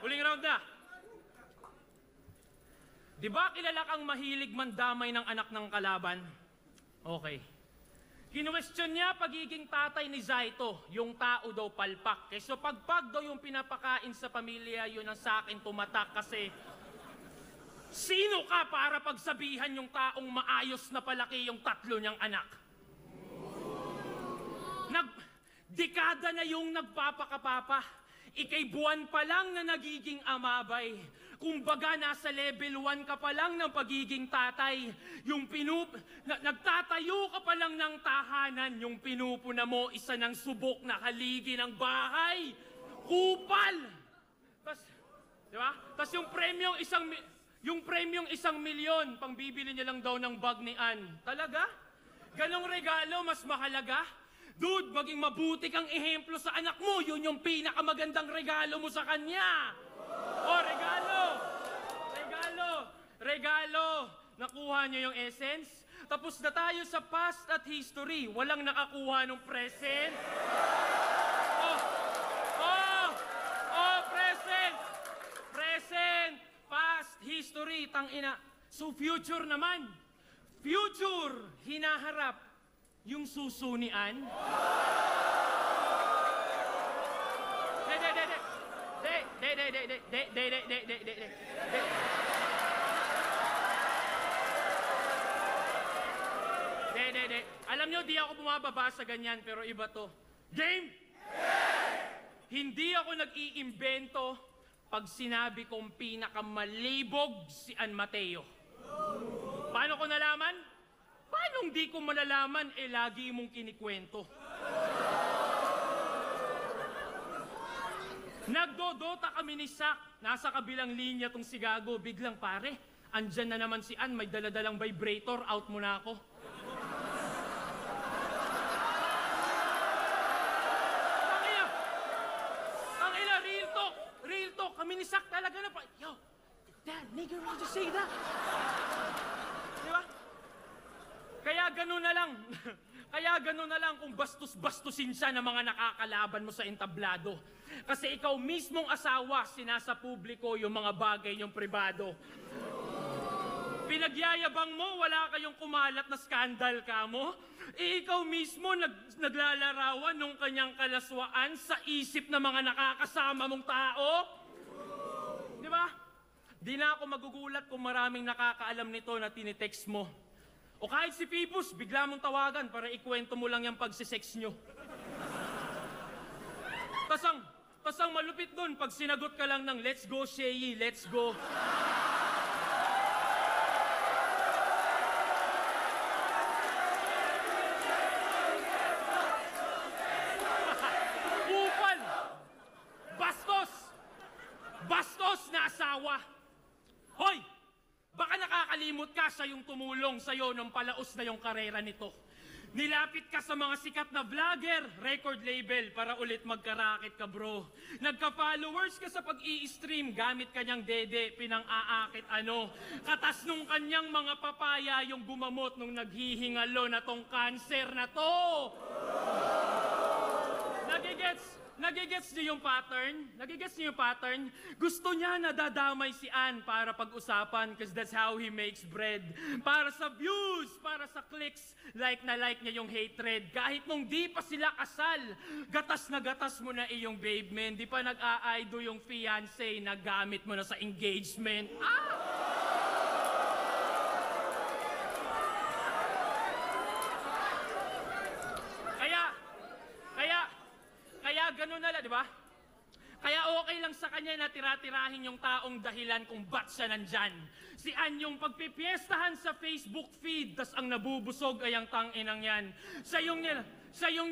Huling round na. Di ba kilala kang mahilig mandamay ng anak ng kalaban? Okay. Kinwestiyon niya pagiging tatay ni Zaito, yung tao daw palpak. So pagpag daw yung pinapakain sa pamilya, yun ang sa akin tumatak kasi sino ka para pagsabihan yung taong maayos na palaki yung 3 niyang anak? Dekada na yung nagpapakapapa. Ikay buwan pa lang na nagiging amabay. Kumbaga, nasa level 1 ka pa lang ng pagiging tatay. Nagtatayo ka pa lang ng tahanan. Yung pinupuna mo, isa ng subok na haligi ng bahay. Kupal! Tas, di ba? Tas yung premyong 1 milyon, pang bibili niya lang daw ng bag ni Ann. Talaga? Ganong regalo, mas mahalaga? Dude, maging mabuti kang ehemplo sa anak mo. Yun yung pinakamagandang regalo mo sa kanya. Oh, regalo. Nakuha niyo yung essence? Tapos na tayo sa past at history. Walang nakakuha ng present. Present. Present. Past, history, tangina. So future naman. Future, hinaharap. Yung susunian? Alam nyo, di ako bumababa sa ganyan, pero iba to. Game! Hindi ako nag-iimbento pag sinabi kong pinakamalibog si Ann Mateo. Paano ko nalaman? Paano Anong di ko malalaman, lagi mong kinikwento? Nagdodota kami ni Sak. Nasa kabilang linya tong si Gago. Biglang pare, andyan na naman si Ann. May daladalang vibrator. Out mo na ako. Ang ina, real talk. Real talk. Kami ni Sak talaga na pa. Yo, Dad, nigga, why did you say that? Di ba? Kaya gano'n na lang. Kaya gano'n na lang kung bastos-bastusin siya ng mga nakakalaban mo sa entablado. Kasi ikaw mismong asawa, sinasa publiko yung mga bagay niyong pribado. Pinagyayabang mo, wala kayong kumalat na skandal ka mo. Ikaw mismo naglalarawan ng kanyang kalaswaan sa isip ng mga nakakasama mong tao. Di ba? Di na ako magugulat kung maraming nakakaalam nito na tinitext mo. O kahit si Phoebus, bigla mong tawagan para ikwento mo lang yung pagsisex nyo. Tas ang malupit dun, pag sinagot ka lang ng let's go, Shei, let's go. Upal! Bastos! Bastos na asawa! Hoy! Baka nakakalimot ka sa yung tumulong sa'yo nung palaos na yung karera nito. Nilapit ka sa mga sikat na vlogger, record label para ulit magkarakit ka, bro. Nagka-followers ka sa pag-i-stream, gamit kanyang dede, pinang-aakit ano. Katas nung kanyang mga papaya yung gumamot nung naghihingalo na tong cancer na to. Nagigets niyo yung pattern? Nagigets niyo yung pattern? Gusto niya na dadamay si Ann para pag-usapan because that's how he makes bread. Para sa views, para sa clicks, like na like niya yung hatred. Kahit nung di pa sila kasal, gatas na gatas mo na iyong babe man. Di pa nag-a-aido yung fiancé, nagamit mo na sa engagement. Kaya gano'n na lang, di ba? Kaya okay lang sa kanya na tira-tirahin yung taong dahilan kung ba't siya nandyan. Si Ann yung pagpipiestahan sa Facebook feed, tas ang nabubusog ay ang tang-inang yan. Sa yung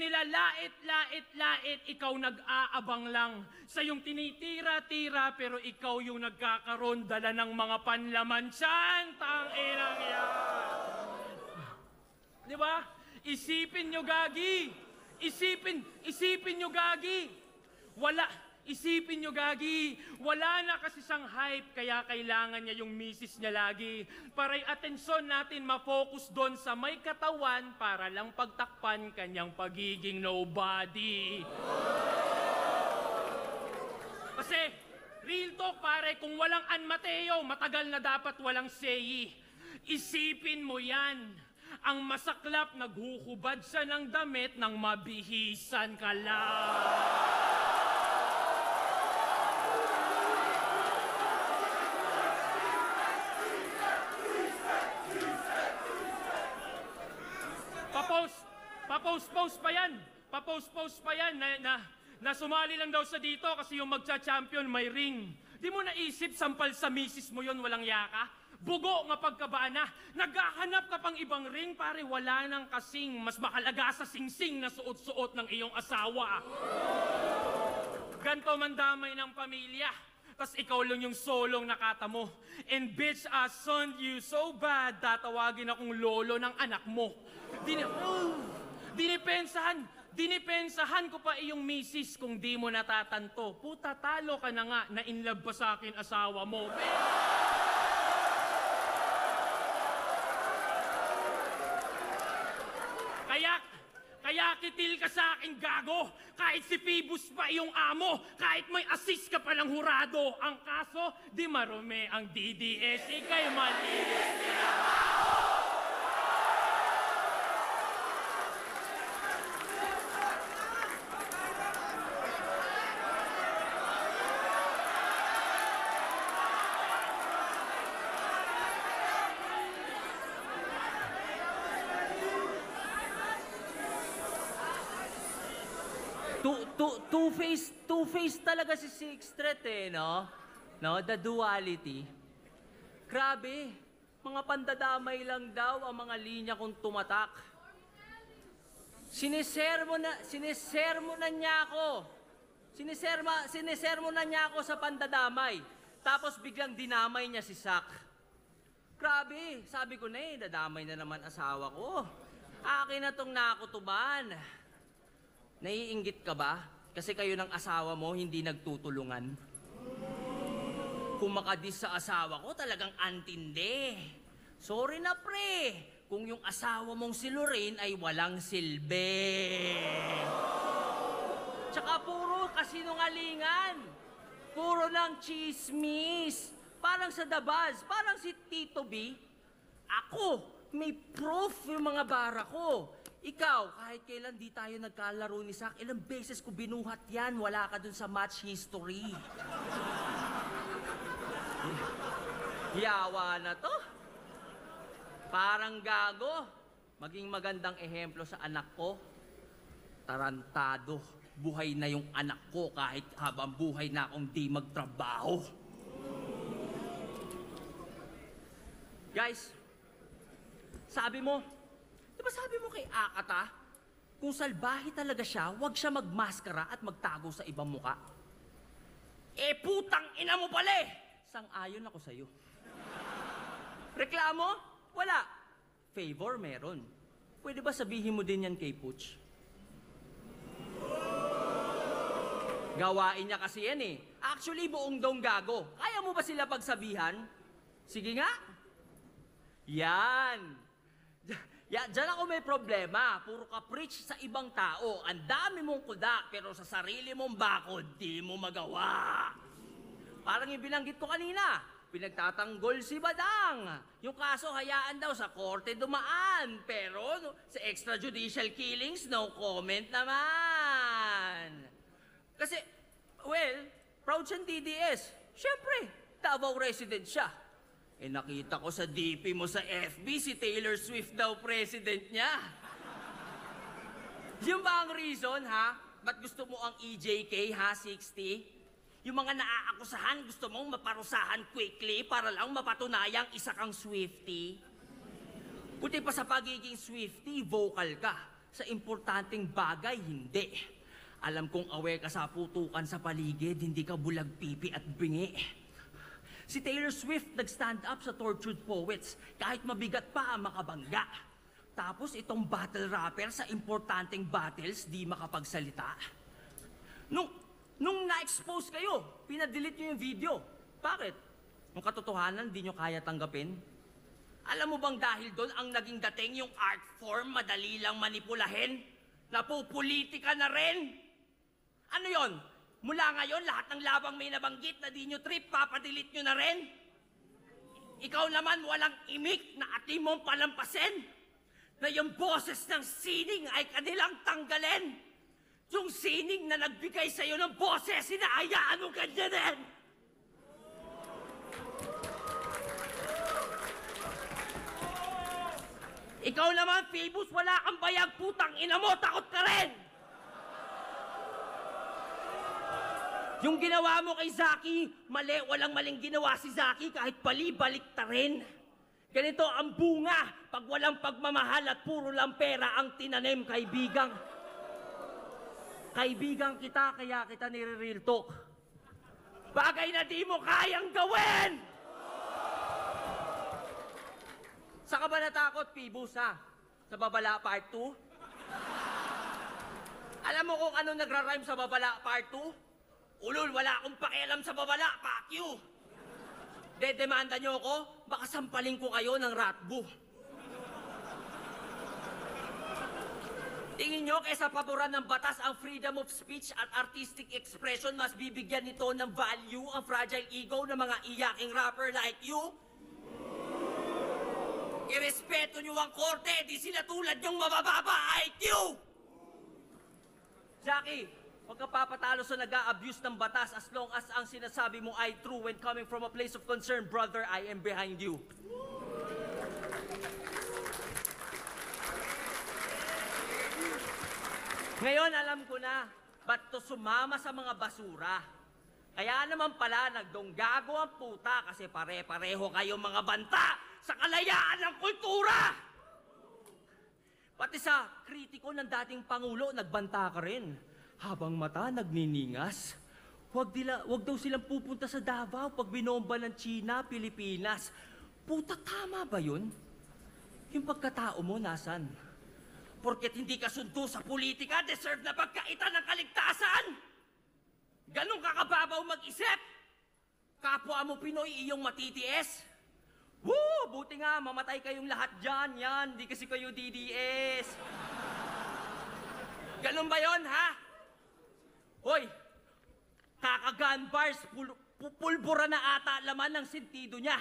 nilalait-lait-lait, ikaw nag-aabang lang. Sa yung tinitira-tira, pero ikaw yung nagkakaroon, dala ng mga panlaman tiyan, tang-inang yan. Di ba? Isipin nyo, gagi. Isipin nyo, gagi. Isipin nyo, gagi. Wala na kasi siyang hype, kaya kailangan niya yung misis niya lagi. Para yung atensyon natin ma-focus doon sa may katawan para lang pagtakpan kanyang pagiging nobody. Kasi, real talk pare, kung walang Ann Mateo, matagal na dapat walang Sei. Isipin mo yan. Ang masaklap, naghuhubad siya ng damit nang mabihisan ka lang. Papost pa yan na sumali lang daw sa dito kasi yung magcha-champion may ring. Di mo naisip, sampal sa misis mo yon, walang yaka? Bugo nga pagkabana, naghahanap ka pang ibang ring, pare, wala nang kasing mas makalaga sa singsing na suot-suot ng iyong asawa. Ganto mandamay ng pamilya, tas ikaw lang yung solong nakatamo. And bitch, I son you so bad, tatawagin akong lolo ng anak mo. Dinipensahan ko pa iyong misis kung di mo natatanto. Puta, talo ka na nga, na in love pa sa akin asawa mo. Kaya kitil ka sa akin, gago. Kahit si Phoebus pa iyong amo, kahit may assist ka palang hurado. Ang kaso, di marumi ang DDS, ikay malinis nila. Two-face talaga si Sixth Threat eh, no? No, the duality. Grabe. Mga pandadamay lang daw ang mga linya kong tumatak. Sinisermo na niya ako. Sinisermo na niya ako sa pandadamay. Tapos biglang dinamay niya si Sak. Grabe, sabi ko na dadamay na naman asawa ko. Akin na tong nakutuban. Naiinggit ka ba? Kasi kayo ng asawa mo hindi nagtutulungan. Kung makadis sa asawa ko, talagang antindi. Sorry na pre, kung yung asawa mong si Lorraine ay walang silbi. Tsaka puro kasinungalingan. Puro ng chismis. Parang sa The Buzz, parang si Tito B. Ako, may proof yung mga bara ko. Ikaw, kahit kailan di tayo nagkalaro ni Sak, ilang beses ko binuhat yan, wala ka dun sa match history. Yawa na to. Parang gago. Maging magandang ehemplo sa anak ko. Tarantado. Buhay na yung anak ko kahit habang buhay na akong di magtrabaho. Guys, sabi mo, di ba sabi mo kay Akata, kung salbahe talaga siya, huwag siya magmaskara at magtago sa ibang muka. Eh putang ina mo pala eh! Sang-ayon ako sa'yo. Reklamo? Wala. Favor meron. Pwede ba sabihin mo din yan kay Pooch? Gawain niya kasi yan eh. Actually, buong dong gago. Kaya mo ba sila pagsabihan? Sige nga. Yan. Diyan ako may problema. Puro ka preach sa ibang tao. Ang dami mong kuda, pero sa sarili mong bakod, di mo magawa. Parang yung binanggit ko kanina, pinagtatanggol si Badang. Yung kaso hayaan daw sa korte dumaan. Pero sa extrajudicial killings, no comment naman. Kasi, well, proud siyang DDS. Siyempre, Davao resident siya. Eh nakita ko sa DP mo sa FB, si Taylor Swift daw president niya. Yung ba ang reason, ha? Ba't gusto mo ang EJK, ha, 60? Yung mga naaakusahan, gusto mong maparusahan quickly para lang mapatunayang isa kang Swiftie? Buti pa sa pagiging Swiftie, vocal ka. Sa importanteng bagay, hindi. Alam kong aware ka sa putukan sa paligid, hindi ka bulag pipi at bingi. Si Taylor Swift nag-stand up sa Tortured Poets kahit mabigat pa ang makabangga. Tapos itong battle rapper sa importanteng battles di makapagsalita. Nung na-expose kayo, pinadelete nyo yung video. Bakit? Yung katotohanan di nyo kaya tanggapin? Alam mo bang dahil doon ang naging dating yung art form madali lang manipulahin? Napupolitika na rin? Ano yon? Mula ngayon, lahat ng labang may nabanggit na di nyo trip, papadelete nyo na rin? Ikaw naman walang imik na ating mong palampasin? Na yung boses ng sining ay kanilang tanggalin? Yung sining na nagbigay sa'yo ng boses, hinahayaan mo ganyanin? Ikaw naman, Phoebus, wala kang bayag, putang ina mo, takot ka rin! Yung ginawa mo kay Zaki, mali, walang maling ginawa si Zaki kahit balik ta rin. Ganito ang bunga pag walang pagmamahal at puro lang pera ang tinanim, kaibigang. Kaibigang kita, kaya kita nire-real talk. Bagay na di mo kayang gawin! Saan ka ba natakot, Phoebus, ha? Sa Babala Part 2? Alam mo kung ano nagra-rhyme sa Babala Part 2? Ulol, wala akong pakialam sa babala, fuck you! Dedemanda nyo ako, baka sampaling ko kayo ng ratbo. Tingin nyo, kaysa paboran ng batas ang freedom of speech at artistic expression, mas bibigyan nito ng value ang fragile ego ng mga iyaking rapper like you? Irespeto nyo ang korte, di sila tulad yung mabababa IQ! Jackie, huwag ka papatalo sa nag-a-abuse ng batas as long as ang sinasabi mo ay true when coming from a place of concern, brother, I am behind you. Ngayon, alam ko na, ba't to sumama sa mga basura? Kaya naman pala, nagdonggago ang puta kasi pare-pareho kayong mga banta sa kalayaan ng kultura! Pati sa kritiko ng dating Pangulo, nagbanta ka rin. Habang mata nagniningas. Huwag daw silang pupunta sa Davao pag binomba ng China, Pilipinas. Puta, tama ba yun? Yung pagkatao mo, nasan? Porket hindi ka sundo sa politika, deserve na pagkaitan ng kaligtasan! Ganun ka kababaw mag-isip! Kapwa mo Pinoy iyong matitiis? Woo! Buti nga, mamatay kayong lahat dyan, yan. Di kasi kayo DDS. Ganun ba yon, ha? Hoy! Kakagan bars, pulbura na ata laman ng sentido niya.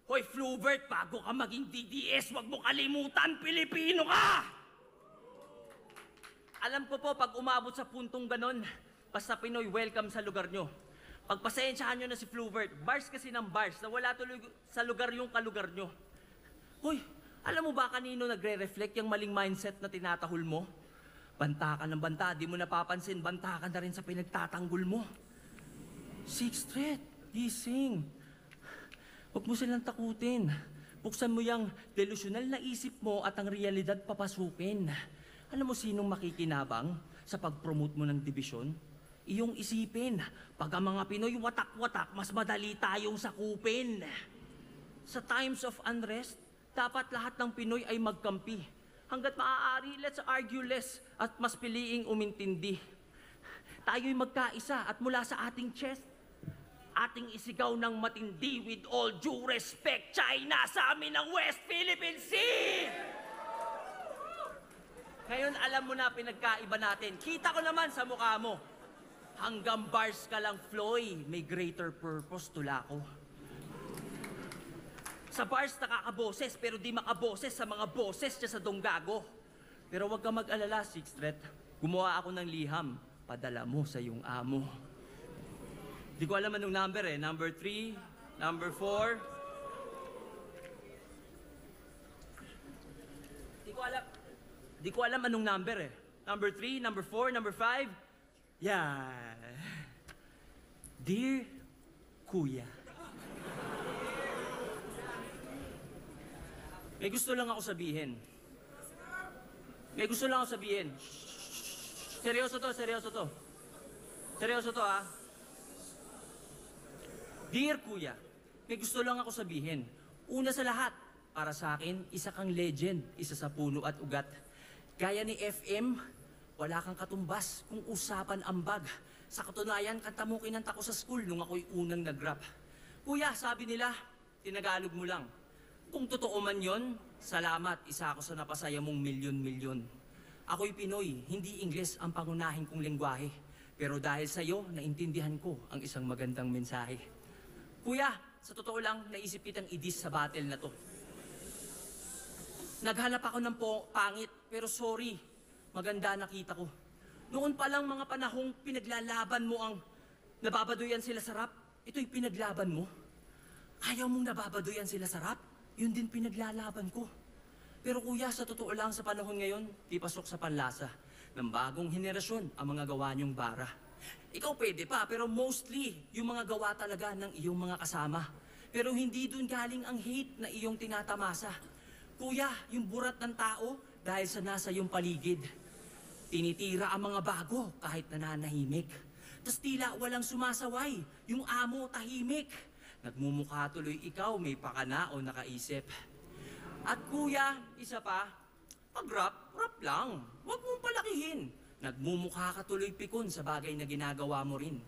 Hoy, Fluvert, bago ka maging DDS, wag mo kalimutan, Pilipino ka! Alam ko po, pag umabot sa puntong ganon, basta Pinoy, welcome sa lugar nyo. Pagpasensyahan nyo na si Fluvert, bars kasi ng bars, na wala tuloy sa lugar yung kalugar nyo. Hoy, alam mo ba kanino nagre-reflect yung maling mindset na tinatahol mo? Banta ka ng banta, di mo napapansin, banta ka na rin sa pinagtatanggol mo. Sixth Street, gising. Huwag mo silang takutin. Buksan mo yung delusional na isip mo at ang realidad papasukin. Alam mo sinong makikinabang sa pag-promote mo ng dibisyon? Iyong isipin, pag ang mga Pinoy watak-watak, mas madali tayong sakupin. Sa times of unrest, dapat lahat ng Pinoy ay magkampi. Hanggat maaari, let's argue less at mas piliing umintindi. Tayo'y magkaisa at mula sa ating chest, ating isigaw ng matindi with all due respect, China sa amin ng West Philippine Sea! Ngayon alam mo na pinagkaiba natin. Kita ko naman sa mukha mo. Hanggang bars ka lang, Floy, may greater purpose tula ko. Sa bars nakakaboses pero di makaboses sa mga boses niya sa Donggago. Pero wag ka mag-alala, Sixth Street. Gumawa ako ng liham. Padala mo sa iyong amo. Di ko alam anong number eh. Number 3, number 4. Di ko alam anong number eh. Number 3, number 4, number 5. Yeah. Dear Kuya. May gusto lang ako sabihin. Seryoso to. Seryoso to, ha? Dear Kuya, may gusto lang ako sabihin. Una sa lahat, para sa akin, isa kang legend, isa sa puno at ugat. Gaya ni FM, wala kang katumbas kung usapan ambag. Sa katunayan, kanta mo kinanta ko sa school nung ako'y unang nag-rap. Kuya, sabi nila, tinagalog mo lang. Kung totoo man yon, salamat, isa ako sa napasaya mong milyon-milyon. Ako'y Pinoy, hindi Ingles ang pangunahin kong lengguwahe. Pero dahil sa'yo, naintindihan ko ang isang magandang mensahe. Kuya, sa totoo lang, naisip kitang idis sa battle na to. Naghanap ako ng pangit, pero sorry, maganda nakita ko. Noon pa lang mga panahong pinaglalaban mo ang nababaduyan sila sa rap, ito'y pinaglaban mo. Ayaw mong nababaduyan sila sa rap? Yun din pinaglalaban ko. Pero kuya, sa totoo lang sa panahon ngayon, di pasok sa panlasa ng bagong henerasyon ang mga gawa niyong bara. Ikaw pwede pa, pero mostly yung mga gawa talaga ng iyong mga kasama. Pero hindi dun galing ang hate na iyong tinatamasa. Kuya, yung burat ng tao dahil sa nasa iyong paligid. Tinitira ang mga bago kahit nananahimik. Tas tila walang sumasaway, yung amo tahimik. Nagmumukha tuloy ikaw, may pakana o nakaisip. At kuya, isa pa, pag-rap, rap lang. Huwag mong palakihin. Nagmumukha ka tuloy pikon sa bagay na ginagawa mo rin.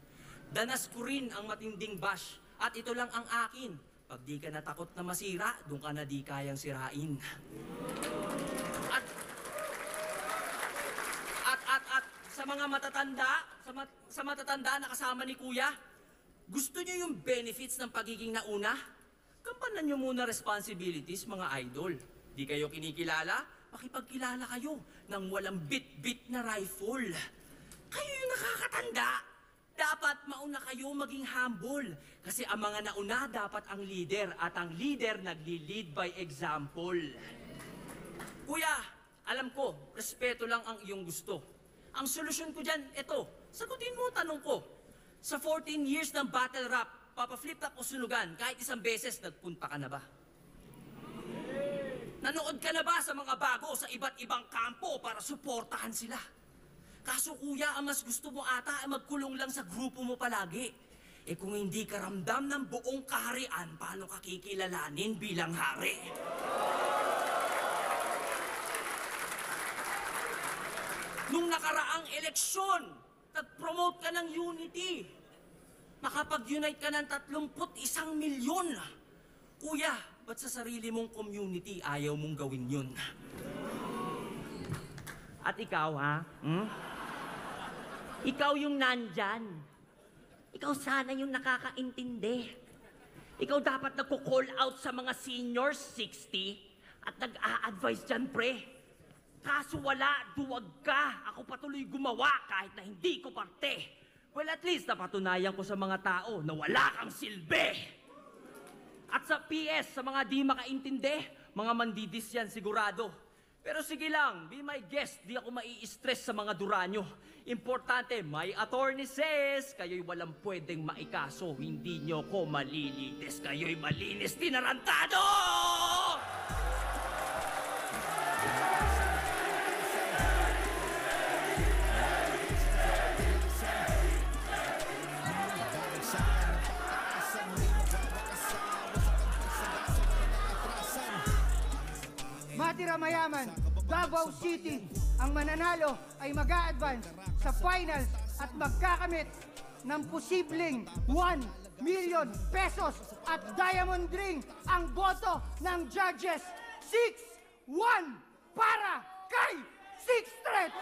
Danas ko rin ang matinding bash, at ito lang ang akin. Pag di ka natakot na masira, doon ka na di kayang sirain. At sa mga matatanda, sa matatanda na kasama ni kuya, gusto niyo yung benefits ng pagiging nauna? Kampanan niyo muna responsibilities, mga idol. Di kayo kinikilala? Makipagkilala kayo ng walang bit-bit na rifle. Kayo yung nakakatanda. Dapat mauna kayo maging humble. Kasi ang mga nauna dapat ang leader at ang leader nagli-lead by example. Kuya, alam ko, respeto lang ang iyong gusto. Ang solusyon ko dyan, eto, sagutin mo tanong ko. Sa 14 years ng battle rap, papaflip top o sunugan, kahit isang beses, nagpunta ka na ba? Nanood ka na ba sa mga bago sa iba't ibang kampo para suportahan sila? Kaso kuya, ang mas gusto mo ata ay magkulong lang sa grupo mo palagi. Eh kung hindi ka ramdam ng buong kaharian, paano ka kikilalanin bilang hari? Nung nakaraang eleksyon, nag-promote ka ng unity. Nakapag-unite ka ng 31 milyon. Kuya, ba't sa sarili mong community ayaw mong gawin yun? At ikaw, ha? Ikaw yung nandyan. Ikaw sana yung nakakaintindi. Ikaw dapat nagko-call out sa mga seniors 60 at nag-a-advise dyan, pre. Kaso wala, duwag ka. Ako patuloy gumawa kahit na hindi ko parte. Well, at least napatunayan ko sa mga tao na wala kang silbi. At sa PS, sa mga di makaintindi, mga mandidis yan sigurado. Pero sige lang, be my guest, di ako mai-stress sa mga duranyo. Importante, my attorney says, kayo'y walang pwedeng maikaso, hindi nyo ko malilitis, kayo'y malinis tinarantado! Matira Mayaman, Davao City, ang mananalo ay mag-a-advance sa finals at magkakamit ng posibleng 1 million pesos at diamond ring. Ang boto ng judges, 6-1 para kay Sixth Threat!